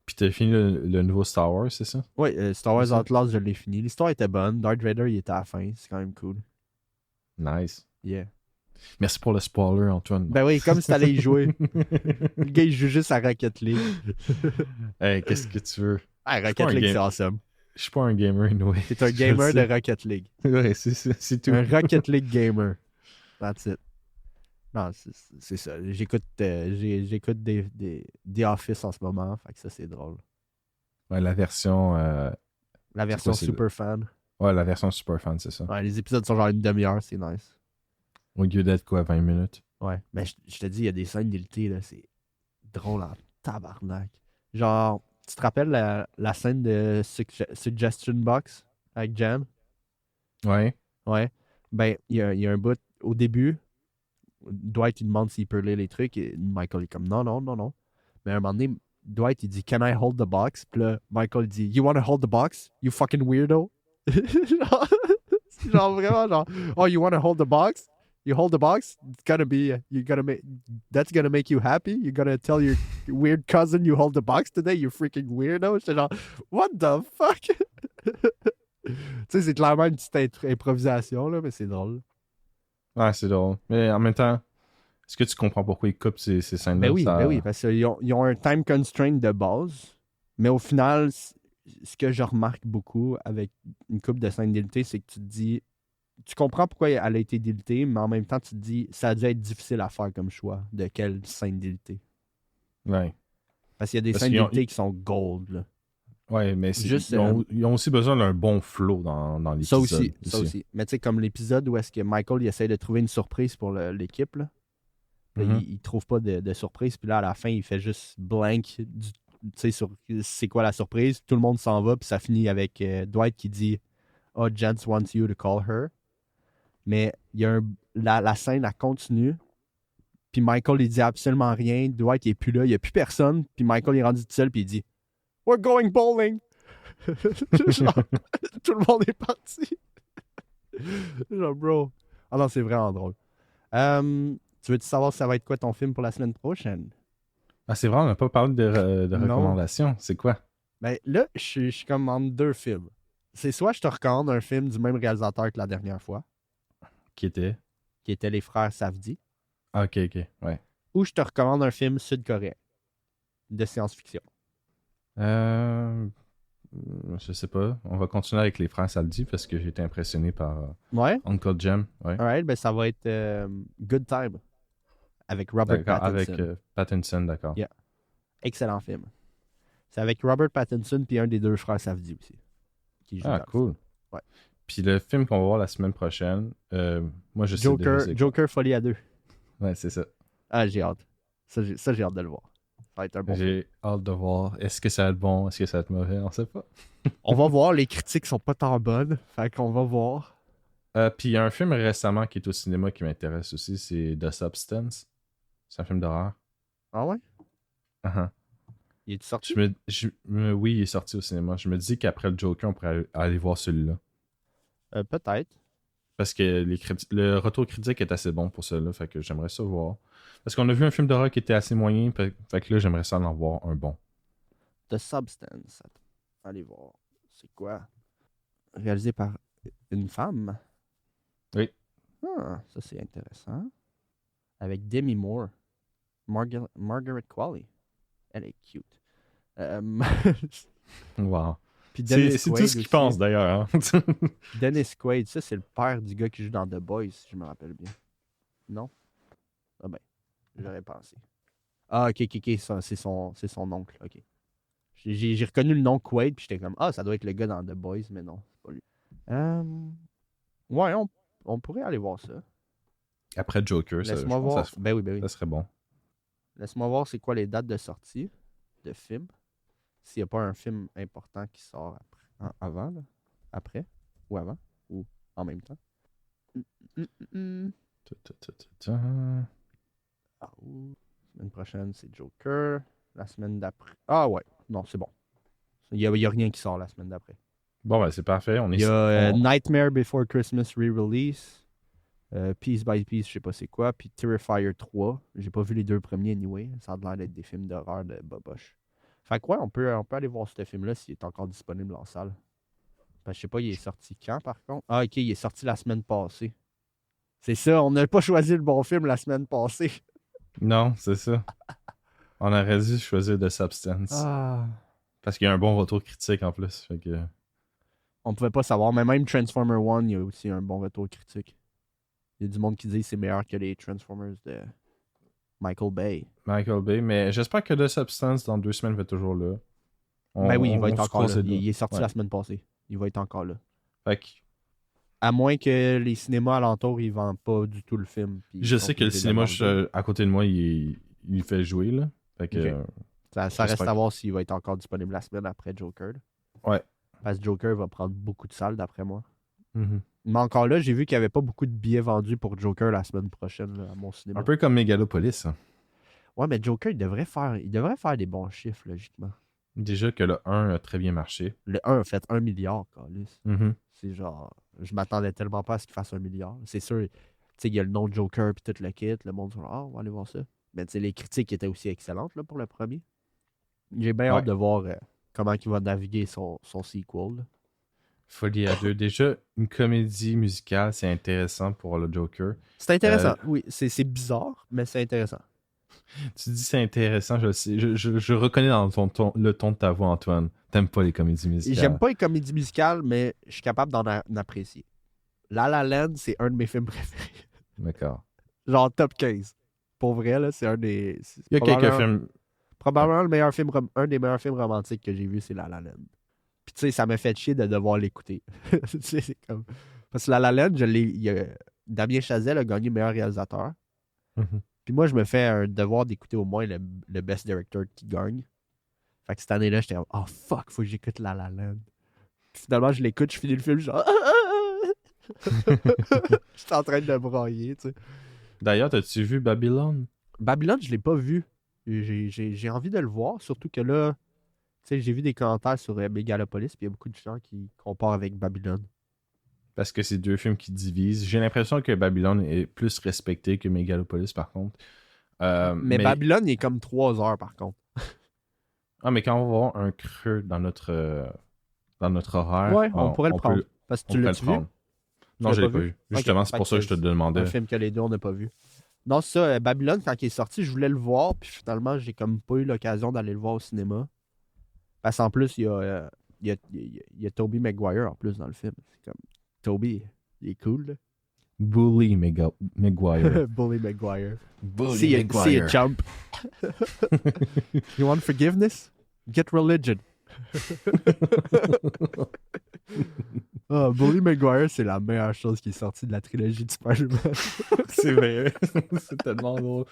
Speaker 1: Puis t'as fini le nouveau Star Wars, c'est ça?
Speaker 2: Ouais, Star Wars Outlaws, je l'ai fini. L'histoire était bonne. Darth Vader, il était à la fin. C'est quand même cool.
Speaker 1: Nice.
Speaker 2: Yeah.
Speaker 1: Merci pour le spoiler, Antoine.
Speaker 2: Ben oui, comme si t'allais y jouer. Le gars, il joue juste à Rocket League.
Speaker 1: Hey, qu'est-ce que tu veux?
Speaker 2: Ah, Rocket League, c'est awesome.
Speaker 1: Je suis pas un gamer, anyway.
Speaker 2: T'es un gamer de Rocket League.
Speaker 1: Ouais, c'est tout.
Speaker 2: Un Rocket League gamer. That's it. Non, c'est ça. J'écoute des Office en ce moment, fait que ça, c'est drôle.
Speaker 1: Ouais, la version...
Speaker 2: la version super fan.
Speaker 1: Ouais, la version super fan, c'est ça.
Speaker 2: Ouais, les épisodes sont genre une demi-heure, c'est nice.
Speaker 1: Au lieu d'être quoi, 20 minutes?
Speaker 2: Ouais, mais je te dis, il y a des scènes d'ilité, là, c'est drôle en tabarnak. Genre, tu te rappelles la scène de Suggestion Box avec Jan?
Speaker 1: Ouais.
Speaker 2: Ouais. Ben, il y a un bout au début. Dwight, il demande s'il peut lire les trucs. Et Michael est comme non. Mais à un moment donné, Dwight, il dit Can I hold the box? Puis là, Michael dit You wanna hold the box? You fucking weirdo? genre vraiment, genre Oh, you wanna hold the box? You hold the box? It's gonna be, that's gonna make you happy? You're gonna tell your weird cousin you hold the box today? You freaking weirdo? J'étais genre What the fuck? Tu sais, c'est clairement une petite improvisation, là, mais c'est drôle.
Speaker 1: Ouais, c'est drôle. Mais en même temps, est-ce que tu comprends pourquoi ils coupent ces scènes-là?
Speaker 2: Ben oui, parce qu'ils ont un time constraint de base, mais au final, ce que je remarque beaucoup avec une coupe de scènes d'édité, c'est que tu te dis, tu comprends pourquoi elle a été délitée, mais en même temps, tu te dis, ça a dû être difficile à faire comme choix, de quelle scène délitée.
Speaker 1: Ouais.
Speaker 2: Parce qu'il y a des scènes délitées qui sont gold, là.
Speaker 1: Ouais, mais ils ont aussi besoin d'un bon flow dans l'épisode.
Speaker 2: Ça aussi. Mais tu sais, comme l'épisode où est-ce que Michael il essaie de trouver une surprise pour l'équipe, là. Il trouve pas de surprise, puis là, à la fin, il fait juste blank, tu sais, sur c'est quoi la surprise. Tout le monde s'en va, puis ça finit avec Dwight qui dit « Oh, Jens wants you to call her. » Mais il y a la scène, elle continue, puis Michael, il dit absolument rien. Dwight, il est plus là, il y a plus personne, puis Michael, il est rendu tout seul, puis il dit We're going bowling. Genre, tout le monde est parti. Genre, bro. Ah non, c'est vraiment drôle. Tu veux-tu savoir ça va être quoi ton film pour la semaine prochaine?
Speaker 1: Ah, c'est vrai, on n'a pas parlé de recommandations. C'est quoi?
Speaker 2: Ben là, je suis comme entre deux films. C'est soit je te recommande un film du même réalisateur que la dernière fois.
Speaker 1: Qui était
Speaker 2: Les frères Safdie.
Speaker 1: Ah, ok, ouais.
Speaker 2: Ou je te recommande un film sud-coréen de science-fiction.
Speaker 1: Je sais pas. On va continuer avec les frères Safdie parce que j'ai été impressionné par Uncle Jem. Ouais.
Speaker 2: Alright, ben ça va être Good Time avec Robert Pattinson.
Speaker 1: Avec Pattinson, d'accord.
Speaker 2: Yeah. Excellent film. C'est avec Robert Pattinson puis un des deux frères Safdie aussi. Qui joue
Speaker 1: cool.
Speaker 2: Ouais.
Speaker 1: Puis le film qu'on va voir la semaine prochaine, moi je sais déjà
Speaker 2: Joker Folie à 2.
Speaker 1: Ouais, c'est ça.
Speaker 2: Ah, j'ai hâte. Ça, j'ai hâte de le voir. Ça va être un bon film.
Speaker 1: J'ai hâte de voir. Est-ce que ça va être bon? Est-ce que ça va être mauvais? On sait pas.
Speaker 2: On va voir. Les critiques sont pas tant bonnes. Fait qu'on va voir.
Speaker 1: Puis il y a un film récemment qui est au cinéma qui m'intéresse aussi. C'est The Substance. C'est un film d'horreur.
Speaker 2: Ah ouais?
Speaker 1: Uh-huh.
Speaker 2: Il est sorti?
Speaker 1: Oui, il est sorti au cinéma. Je me dis qu'après le Joker, on pourrait aller voir celui-là.
Speaker 2: Peut-être.
Speaker 1: Parce que le retour critique est assez bon pour ça, là. Fait que j'aimerais ça voir. Parce qu'on a vu un film d'horreur qui était assez moyen. Fait que là, j'aimerais ça en voir un bon.
Speaker 2: The Substance. Allez voir. C'est quoi? Réalisé par une femme.
Speaker 1: Oui.
Speaker 2: Ah, ça c'est intéressant. Avec Demi Moore. Margaret Qualley. Elle est cute.
Speaker 1: Wow.
Speaker 2: Puis
Speaker 1: c'est tout ce qu'il pense d'ailleurs. Hein?
Speaker 2: Dennis Quaid, ça c'est le père du gars qui joue dans The Boys, si je me rappelle bien. Non? Ah ben, j'aurais pensé. Ah ok, ça, c'est son oncle, ok. J'ai reconnu le nom Quaid, puis j'étais comme, ah, ça doit être le gars dans The Boys, mais non, c'est pas lui. Ouais, on pourrait aller voir ça.
Speaker 1: Après Joker,
Speaker 2: Laisse-moi voir. Ben oui.
Speaker 1: Ça serait bon.
Speaker 2: Laisse-moi voir c'est quoi les dates de sortie de films. S'il n'y a pas un film important qui sort avant, là. Après, ou avant, ou en même temps. La semaine prochaine, c'est Joker. La semaine d'après. Ah ouais, non, c'est bon. Il n'y a rien qui sort la semaine d'après.
Speaker 1: Bon, ben c'est parfait.
Speaker 2: Il y a Nightmare Before Christmas re-release. Piece by Piece, je sais pas c'est quoi. Puis Terrifier 3. J'ai pas vu les deux premiers anyway. Ça a l'air d'être des films d'horreur de boboche. Fait que ouais, on peut aller voir ce film-là s'il est encore disponible en salle. Parce que je sais pas, il est sorti quand par contre? Ah ok, il est sorti la semaine passée. C'est ça, on n'a pas choisi le bon film la semaine passée.
Speaker 1: Non, c'est ça. On aurait dû choisir The Substance.
Speaker 2: Ah.
Speaker 1: Parce qu'il y a un bon retour critique en plus. Fait que...
Speaker 2: On pouvait pas savoir, mais même Transformer 1, il y a aussi un bon retour critique. Il y a du monde qui dit que c'est meilleur que les Transformers de Michael Bay.
Speaker 1: Mais j'espère que The Substance, dans 2 semaines, va être toujours là.
Speaker 2: Ben oui, il va être encore là. Il est sorti la semaine passée. Il va être encore là.
Speaker 1: Fait que...
Speaker 2: À moins que les cinémas alentours, ils vendent pas du tout le film.
Speaker 1: Je sais que le cinéma à côté de moi, il fait jouer, là. Fait que...
Speaker 2: Okay. Ça reste à voir s'il va être encore disponible la semaine après Joker.
Speaker 1: Ouais.
Speaker 2: Parce que Joker va prendre beaucoup de salles, d'après moi.
Speaker 1: Mm-hmm.
Speaker 2: Mais encore là, j'ai vu qu'il n'y avait pas beaucoup de billets vendus pour Joker la semaine prochaine là, à mon cinéma.
Speaker 1: Un peu comme Megalopolis. Hein.
Speaker 2: Ouais, mais Joker, il devrait faire des bons chiffres, logiquement.
Speaker 1: Déjà que le 1 a très bien marché.
Speaker 2: Le 1 a fait 1 milliard, câlisse.
Speaker 1: Mm-hmm.
Speaker 2: C'est genre... Je m'attendais tellement pas à ce qu'il fasse 1 milliard. C'est sûr, tu sais, il y a le nom de Joker puis tout le kit. Le monde dit « Ah, on va aller voir ça. » Mais tu sais, les critiques étaient aussi excellentes là, pour le premier. J'ai bien hâte de voir comment il va naviguer son sequel. Là.
Speaker 1: Folie à 2. Déjà, une comédie musicale, c'est intéressant pour le Joker.
Speaker 2: C'est intéressant, oui. C'est bizarre, mais c'est intéressant.
Speaker 1: Tu dis c'est intéressant, je sais. Je reconnais dans le ton de ta voix, Antoine. T'aimes pas les comédies musicales.
Speaker 2: J'aime pas les comédies musicales, mais je suis capable d'en apprécier. La La Land, c'est un de mes films préférés.
Speaker 1: D'accord.
Speaker 2: Genre top 15. Pour vrai, là, c'est un des...
Speaker 1: Il y a quelques films...
Speaker 2: Probablement un des meilleurs films romantiques que j'ai vu, c'est La La Land. Puis tu sais, ça m'a fait chier de devoir l'écouter. C'est comme... Parce que La La Land, Damien Chazelle a gagné meilleur réalisateur.
Speaker 1: Mm-hmm.
Speaker 2: Puis moi, je me fais un devoir d'écouter au moins le Best Director qui gagne. Fait que cette année-là, j'étais comme, oh fuck, faut que j'écoute La La Land. Puis finalement, je l'écoute, je finis le film, genre... J'étais en train de me brailler, tu sais.
Speaker 1: D'ailleurs, t'as-tu vu Babylone?
Speaker 2: Babylone, je l'ai pas vu. J'ai envie de le voir, surtout que là, tu sais, j'ai vu des commentaires sur Megalopolis, puis il y a beaucoup de gens qui comparent avec Babylone.
Speaker 1: Parce que c'est 2 films qui divisent. J'ai l'impression que Babylone est plus respecté que Megalopolis, par contre.
Speaker 2: Mais Babylone, il est comme 3 heures, par contre.
Speaker 1: Ah, mais quand on va voir un creux dans notre horaire...
Speaker 2: Ouais, on pourrait le prendre. Parce que tu l'as vu?
Speaker 1: Non, je l'ai pas vu. Justement, c'est pour ça que je te demandais.
Speaker 2: Un film que les deux, on n'a pas vu. Non, c'est ça, Babylone, quand il est sorti, je voulais le voir, puis finalement, j'ai comme pas eu l'occasion d'aller le voir au cinéma. Parce qu'en plus, il y a Tobey Maguire en plus dans le film. C'est comme, Tobey, il est cool, là.
Speaker 1: Bully Maguire.
Speaker 2: Bully Maguire.
Speaker 1: Bully Maguire.
Speaker 2: See a jump. You want forgiveness? Get religion. Bully Maguire, c'est la meilleure chose qui est sortie de la trilogie de Spider-Man.
Speaker 1: C'est vrai. C'est tellement drôle.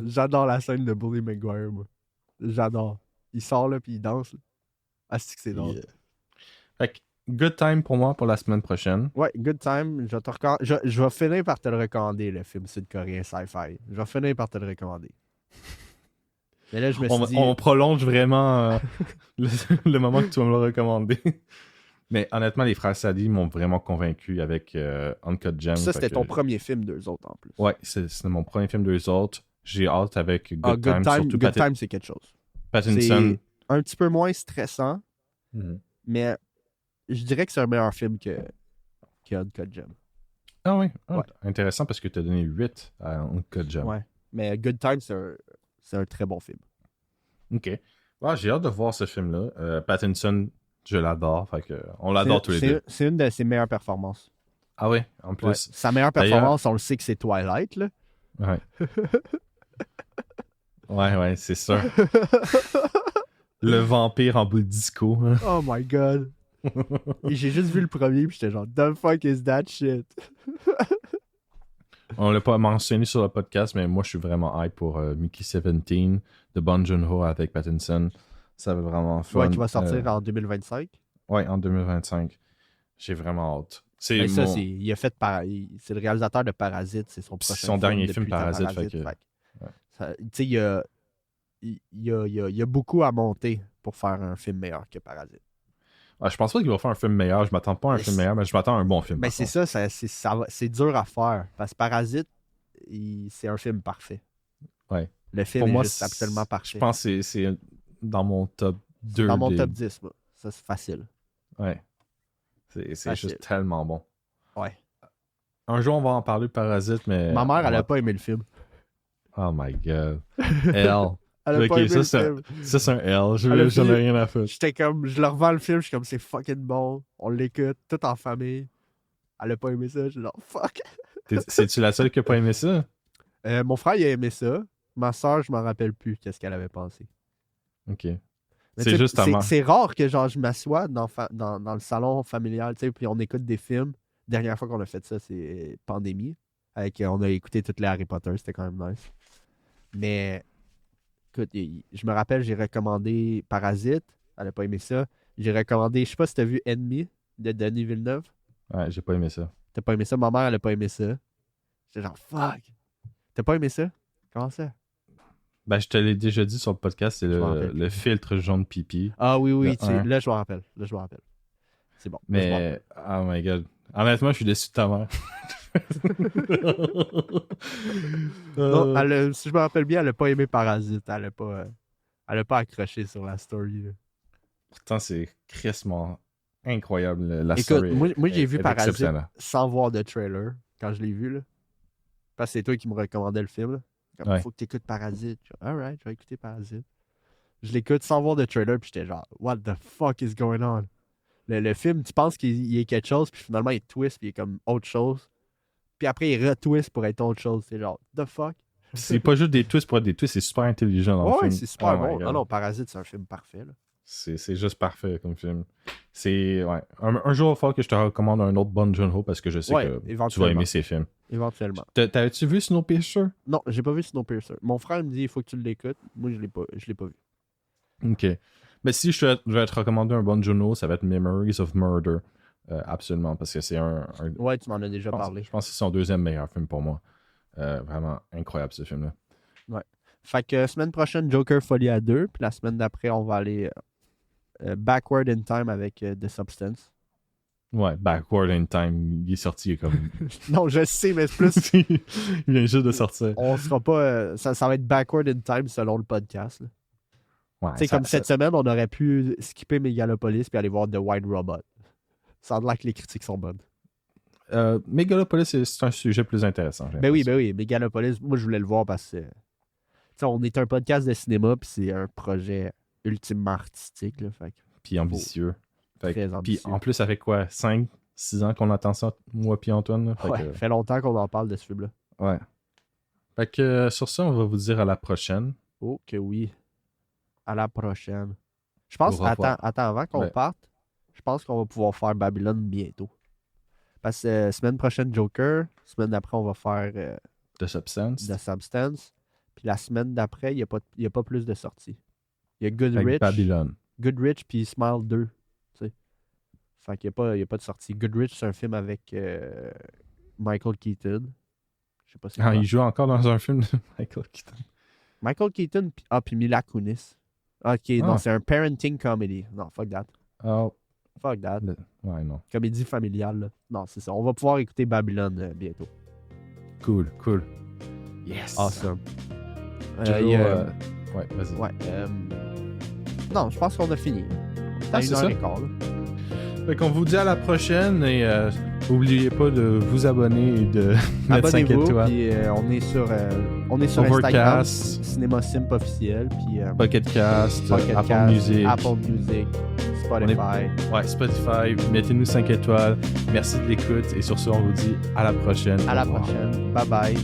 Speaker 2: J'adore la scène de Bully Maguire, moi. J'adore. Il sort là puis il danse. Là. Ah, c'est drôle.
Speaker 1: Yeah. Fait que, good time pour moi pour la semaine prochaine.
Speaker 2: Ouais, good time. Je vais finir par te le recommander, le film sud-coréen sci-fi. Je vais finir par te le recommander. Mais là, je me suis dit...
Speaker 1: On prolonge vraiment le moment que tu vas me le recommander. Mais honnêtement, les frères Sally m'ont vraiment convaincu avec Uncut Gems.
Speaker 2: Ça, c'était ton premier film d'eux autres en plus.
Speaker 1: Ouais, c'est mon premier film d'eux autres. J'ai hâte avec Good Time. Surtout
Speaker 2: Good Time, c'est quelque chose.
Speaker 1: Pattinson.
Speaker 2: C'est un petit peu moins stressant, mais je dirais que c'est un meilleur film que Uncut Gems.
Speaker 1: Ah oui, intéressant parce que tu as donné 8 à Uncut Gems.
Speaker 2: Ouais, mais Good Time, c'est un très bon film.
Speaker 1: Ok. Ouais, j'ai hâte de voir ce film-là. Pattinson, je l'adore. Fait que on l'adore tous les deux.
Speaker 2: C'est une de ses meilleures performances.
Speaker 1: Ah oui, en plus.
Speaker 2: Ouais. Sa meilleure performance, on le sait que c'est Twilight, là.
Speaker 1: Ouais. ouais, c'est ça. Le vampire en boule disco. Hein.
Speaker 2: Oh my god. Et j'ai juste vu le premier, puis j'étais genre, the fuck is that shit?
Speaker 1: On l'a pas mentionné sur le podcast, mais moi, je suis vraiment hype pour Mickey 17 de Bong Joon-ho avec Pattinson. Ça va vraiment fun.
Speaker 2: Ouais, qui va sortir en 2025.
Speaker 1: Ouais, en 2025. J'ai vraiment hâte. C'est
Speaker 2: le réalisateur de Parasite, c'est son prochain film.
Speaker 1: C'est son dernier film, Parasite.
Speaker 2: Tu sais, il y a beaucoup à monter pour faire un film meilleur que Parasite.
Speaker 1: Je pense pas qu'il va faire un film meilleur. Je m'attends pas à un film meilleur, mais je m'attends à un bon film.
Speaker 2: Mais c'est ça, c'est dur à faire. Parce que Parasite, c'est un film parfait.
Speaker 1: Ouais.
Speaker 2: Le film est juste absolument parfait.
Speaker 1: Je pense que c'est dans mon top 2.
Speaker 2: Dans mon top 10, moi. Ça, c'est facile.
Speaker 1: Ouais. C'est juste tellement bon.
Speaker 2: Ouais.
Speaker 1: Un jour, on va en parler de Parasite, mais...
Speaker 2: Ma mère, elle a pas aimé le film.
Speaker 1: Oh my god. Elle
Speaker 2: a pas aimé le film.
Speaker 1: Ça, c'est un L. J'en ai rien à faire.
Speaker 2: J'étais comme... Je leur vends le film, je suis comme, c'est fucking bon. On l'écoute, tout en famille. Elle a pas aimé ça. Je suis genre, fuck.
Speaker 1: C'est-tu la seule qui a pas aimé ça?
Speaker 2: Mon frère, il a aimé ça. Ma soeur, je m'en rappelle plus qu'est-ce qu'elle avait pensé.
Speaker 1: OK.
Speaker 2: C'est justement. C'est rare que genre je m'assois dans le salon familial, tu sais, puis on écoute des films. Dernière fois qu'on a fait ça, c'est Pandémie. On a écouté toutes les Harry Potter, c'était quand même nice. Mais écoute, je me rappelle, j'ai recommandé Parasite, elle a pas aimé ça. J'ai recommandé, je sais pas si t'as vu Ennemi de Denis Villeneuve.
Speaker 1: Ouais, j'ai pas aimé ça.
Speaker 2: T'as pas aimé ça? Ma mère, elle a pas aimé ça. J'étais genre, fuck! T'as pas aimé ça? Comment ça?
Speaker 1: Ben, je te l'ai déjà dit sur le podcast, c'est le filtre jaune pipi.
Speaker 2: Ah oui, là, je me rappelle. C'est bon.
Speaker 1: Mais, oh my god. Honnêtement, je suis déçu de ta mère.
Speaker 2: Non, si je me rappelle bien, elle a pas aimé Parasite. Elle a pas accroché sur la story. Là.
Speaker 1: Pourtant, c'est crissement incroyable, la
Speaker 2: Écoute,
Speaker 1: story.
Speaker 2: Moi, j'ai vu Parasite sans voir de trailer quand je l'ai vu. Là. Parce que c'est toi qui me recommandais le film. Là. Comme, faut que tu écoutes Parasite. Alright, je vais écouter Parasite. Je l'écoute sans voir de trailer, puis j'étais genre, what the fuck is going on? Le film, tu penses qu'il est quelque chose, puis finalement, il twist, puis il est comme autre chose. Puis après, il retwist pour être autre chose. C'est genre, the fuck?
Speaker 1: C'est pas juste des twists pour être des twists, c'est super intelligent dans le film.
Speaker 2: Ouais, c'est super bon. Non, Parasite, c'est un film parfait. Là.
Speaker 1: C'est juste parfait comme film. C'est, ouais. Un jour, il va falloir que je te recommande un autre Bong Joon-ho parce que je sais que tu vas aimer ses films.
Speaker 2: Éventuellement.
Speaker 1: T'avais-tu vu Snowpiercer?
Speaker 2: Non, j'ai pas vu Snowpiercer. Mon frère me dit il faut que tu l'écoutes. Moi, je l'ai pas vu.
Speaker 1: Ok. Mais si je vais te recommander un Bong Joon-ho, ça va être Memories of Murder. Absolument, parce que c'est un...
Speaker 2: Ouais, tu m'en as déjà parlé.
Speaker 1: Je pense que c'est son deuxième meilleur film pour moi. Vraiment incroyable ce film-là.
Speaker 2: Ouais. Fait que semaine prochaine, Joker Folie à 2. Puis la semaine d'après, on va aller Backward in Time avec The Substance.
Speaker 1: Ouais, Backward in Time. Il est sorti comme...
Speaker 2: Non, je sais, mais c'est plus...
Speaker 1: il vient juste de sortir.
Speaker 2: On sera pas... ça va être Backward in Time selon le podcast. Ouais, tu sais, comme cette semaine, on aurait pu skipper Megalopolis puis aller voir The White Robot. Ça a l'air que les critiques sont bonnes.
Speaker 1: Megalopolis, c'est un sujet plus intéressant.
Speaker 2: Ben oui. Megalopolis, moi, je voulais le voir parce que... on est un podcast de cinéma puis c'est un projet ultimement artistique. Là, fait
Speaker 1: puis ambitieux.
Speaker 2: Très ambitieux.
Speaker 1: Puis en plus, ça fait quoi? 5-6 ans qu'on attend ça, moi puis Antoine?
Speaker 2: Ça fait longtemps qu'on en parle de ce film-là.
Speaker 1: Ouais. Fait que sur ça, on va vous dire à la prochaine.
Speaker 2: Oh que oui. À la prochaine. Je pense, attends, avant qu'on parte, je pense qu'on va pouvoir faire Babylone bientôt. Parce que semaine prochaine, Joker. Semaine d'après, on va faire
Speaker 1: The Substance.
Speaker 2: Puis la semaine d'après, il n'y a pas plus de sorties. Il y a Goodrich.
Speaker 1: Babylone.
Speaker 2: Goodrich puis Smile 2. T'sais. Fait qu'il n'y a pas de sortie. Goodrich, c'est un film avec Michael Keaton. Je sais pas si
Speaker 1: il joue encore dans un film de Michael Keaton.
Speaker 2: Michael Keaton, puis Mila Kunis. Ok, non, c'est un parenting comedy. Non, fuck that.
Speaker 1: Oh,
Speaker 2: Fuck that.
Speaker 1: Ouais, non.
Speaker 2: Comédie familiale, là. Non, c'est ça. On va pouvoir écouter Babylone bientôt.
Speaker 1: Cool. Yes!
Speaker 2: Awesome.
Speaker 1: Ouais, vas-y.
Speaker 2: Ouais. Non, je pense qu'on a fini.
Speaker 1: C'est ça. Fait qu'on vous dit à la prochaine et n'oubliez pas de vous abonner et de mettre 5 étoiles.
Speaker 2: Puis on est sur Instagram, Cinéma Simp officiel, puis
Speaker 1: Pocket Cast, Apple Music,
Speaker 2: Spotify.
Speaker 1: Spotify. Mettez-nous 5 étoiles. Merci de l'écoute et sur ce, on vous dit à la prochaine.
Speaker 2: À la prochaine. Bye bye.